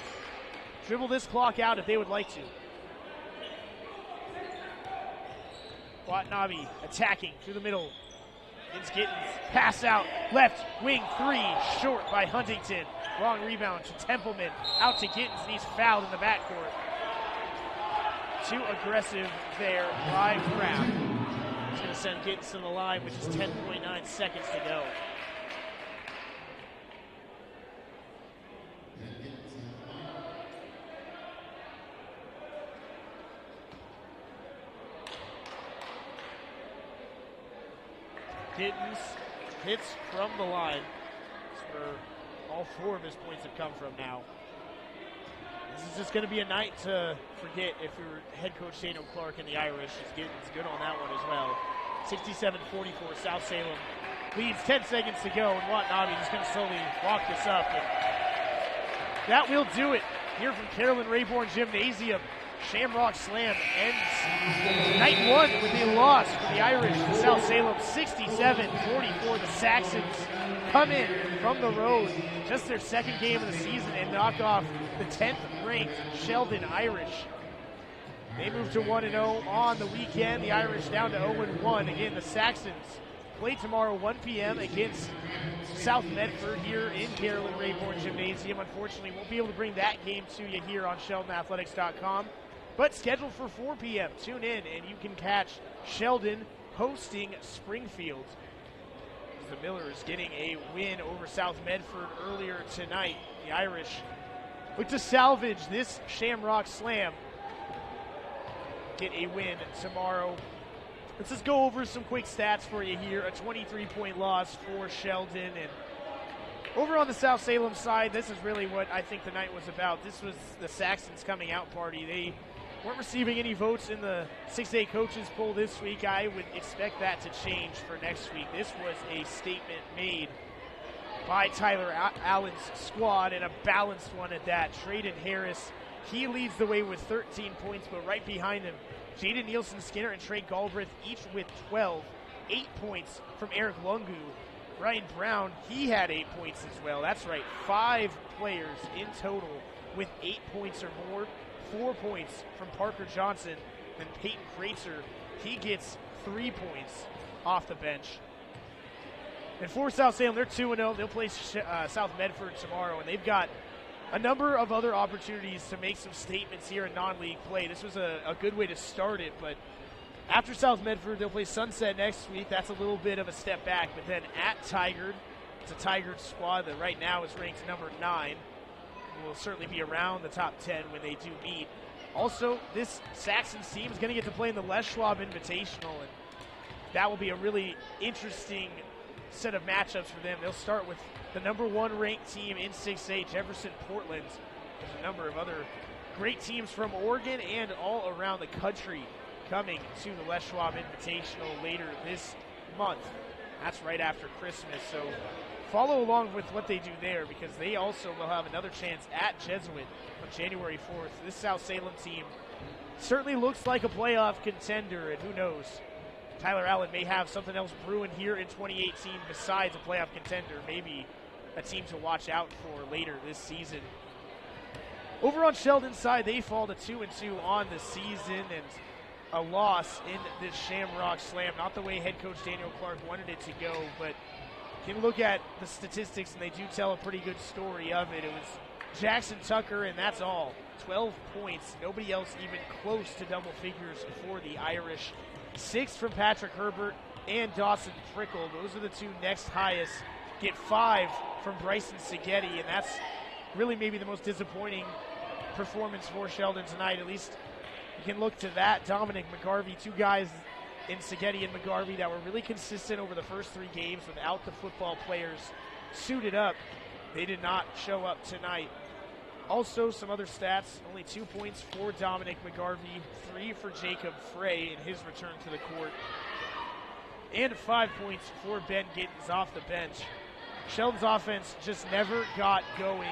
dribble this clock out if they would like to. Watanabe attacking through the middle. It's Gittens. Pass out. Left wing three. Short by Huntington. Long rebound to Templeman. Out to Gittens, and he's fouled in the backcourt. Too aggressive there by Brown. He's going to send Gittens to the line with just 10.9 seconds to go. Gittens hits from the line. That's where all 4 of his points have come from now. This is just going to be a night to forget if you're head coach Daniel Clark and the Irish. Gittens good on that one as well. 67-44, South Salem leads 10 seconds to go, and Watanabe is going to slowly walk this up. And that will do it here from Carolyn Rayborn Gymnasium. Shamrock Slam ends night 1 with a loss for the Irish to South Salem, 67-44. The Saxons come in from the road, just their second game of the season, and knock off the 10th-ranked Sheldon Irish. They move to 1-0 on the weekend. The Irish down to 0-1. Again, the Saxons play tomorrow 1 p.m. against South Medford here in Carolyn Rayborn Gymnasium. Unfortunately, won't be able to bring that game to you here on SheldonAthletics.com. But scheduled for 4 p.m. Tune in and you can catch Sheldon hosting Springfield. The Millers getting a win over South Medford earlier tonight. The Irish look to salvage this Shamrock Slam. Get a win tomorrow. Let's just go over some quick stats for you here. A 23-point loss for Sheldon. And over on the South Salem side, this is really what I think the night was about. This was the Saxons coming out party. They weren't receiving any votes in the 6A coaches poll this week. I would expect that to change for next week. This was a statement made by Tyler Allen's squad, and a balanced one at that. Trayden Harris, he leads the way with 13 points, but right behind him, Jaden Nielsen-Skinner and Trey Galbraith, each with 12. 8 points from Eric Lungu. Ryan Brown, he had 8 points as well. That's right, 5 players in total with 8 points or more. 4 points from Parker Johnson. And Peyton Kreitzer, he gets 3 points off the bench. And for South Salem, they're 2-0. They'll play South Medford tomorrow, and they've got a number of other opportunities to make some statements here in non-league play. This was a good way to start it, but after South Medford, they'll play Sunset next week. That's a little bit of a step back, but then at Tigard, it's a Tigard squad that right now is ranked number 9. Will certainly be around the top 10 when they do meet. Also, this Saxons team is going to get to play in the Les Schwab Invitational, and that will be a really interesting set of matchups for them. They'll start with the number 1 ranked team in 6A, Jefferson Portland. There's a number of other great teams from Oregon and all around the country coming to the Les Schwab Invitational later this month. That's right after Christmas, so follow along with what they do there, because they also will have another chance at Jesuit on January 4th. This South Salem team certainly looks like a playoff contender, and who knows, Tyler Allen may have something else brewing here in 2018 besides a playoff contender, maybe a team to watch out for later this season. Over on Sheldon's side, they fall to 2-2 on the season, and a loss in this Shamrock Slam. Not the way head coach Daniel Clark wanted it to go, but you can look at the statistics, and they do tell a pretty good story of it. It was Jackson Tucker, and that's all. 12 points. Nobody else even close to double figures for the Irish. 6 from Patrick Herbert and Dawson Prickle. Those are the 2 next highest. Get 5 from Bryson Seghetti, and that's really maybe the most disappointing performance for Sheldon tonight. At least you can look to that. Dominic McGarvey, 2 guys in Seghetti and McGarvey that were really consistent over the first 3 games without the football players suited up. They did not show up tonight. Also, some other stats, only 2 points for Dominic McGarvey, 3 for Jacob Frey in his return to the court, and 5 points for Ben Gittens off the bench. Sheldon's offense just never got going.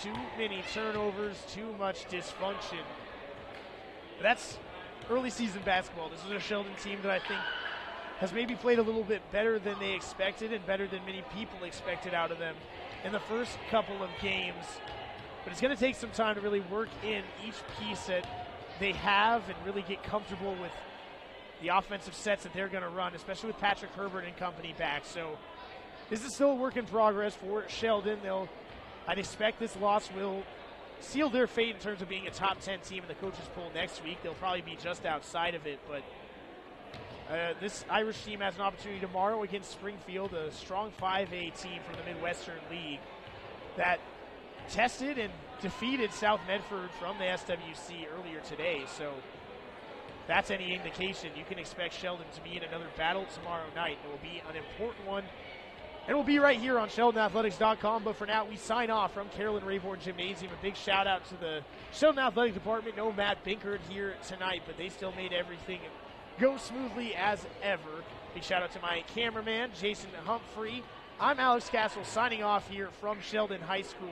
Too many turnovers, too much dysfunction. But that's early season basketball. This is a Sheldon team that I think has maybe played a little bit better than they expected and better than many people expected out of them in the first couple of games. But it's going to take some time to really work in each piece that they have and really get comfortable with the offensive sets that they're going to run, especially with Patrick Herbert and company back. So this is still a work in progress for Sheldon. I'd expect this loss will seal their fate in terms of being a top 10 team in the coaches poll next week. They'll probably be just outside of it, but this Irish team has an opportunity tomorrow against Springfield, a strong 5A team from the Midwestern League that tested and defeated South Medford from the SWC earlier today. So that's any indication. You can expect Sheldon to be in another battle tomorrow night. It will be an important one. And we'll be right here on SheldonAthletics.com. But for now, we sign off from Carolyn Rayborn Gymnasium. A big shout out to the Sheldon Athletic Department. No Matt Binkard here tonight, but they still made everything go smoothly as ever. Big shout out to my cameraman, Jason Humphrey. I'm Alex Castle signing off here from Sheldon High School.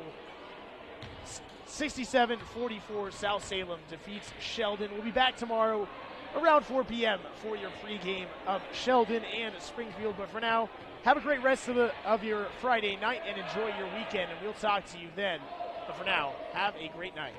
67-44 South Salem defeats Sheldon. We'll be back tomorrow around 4 p.m. for your pregame of Sheldon and Springfield. But for now, have a great rest of your Friday night and enjoy your weekend, and we'll talk to you then. But for now, have a great night.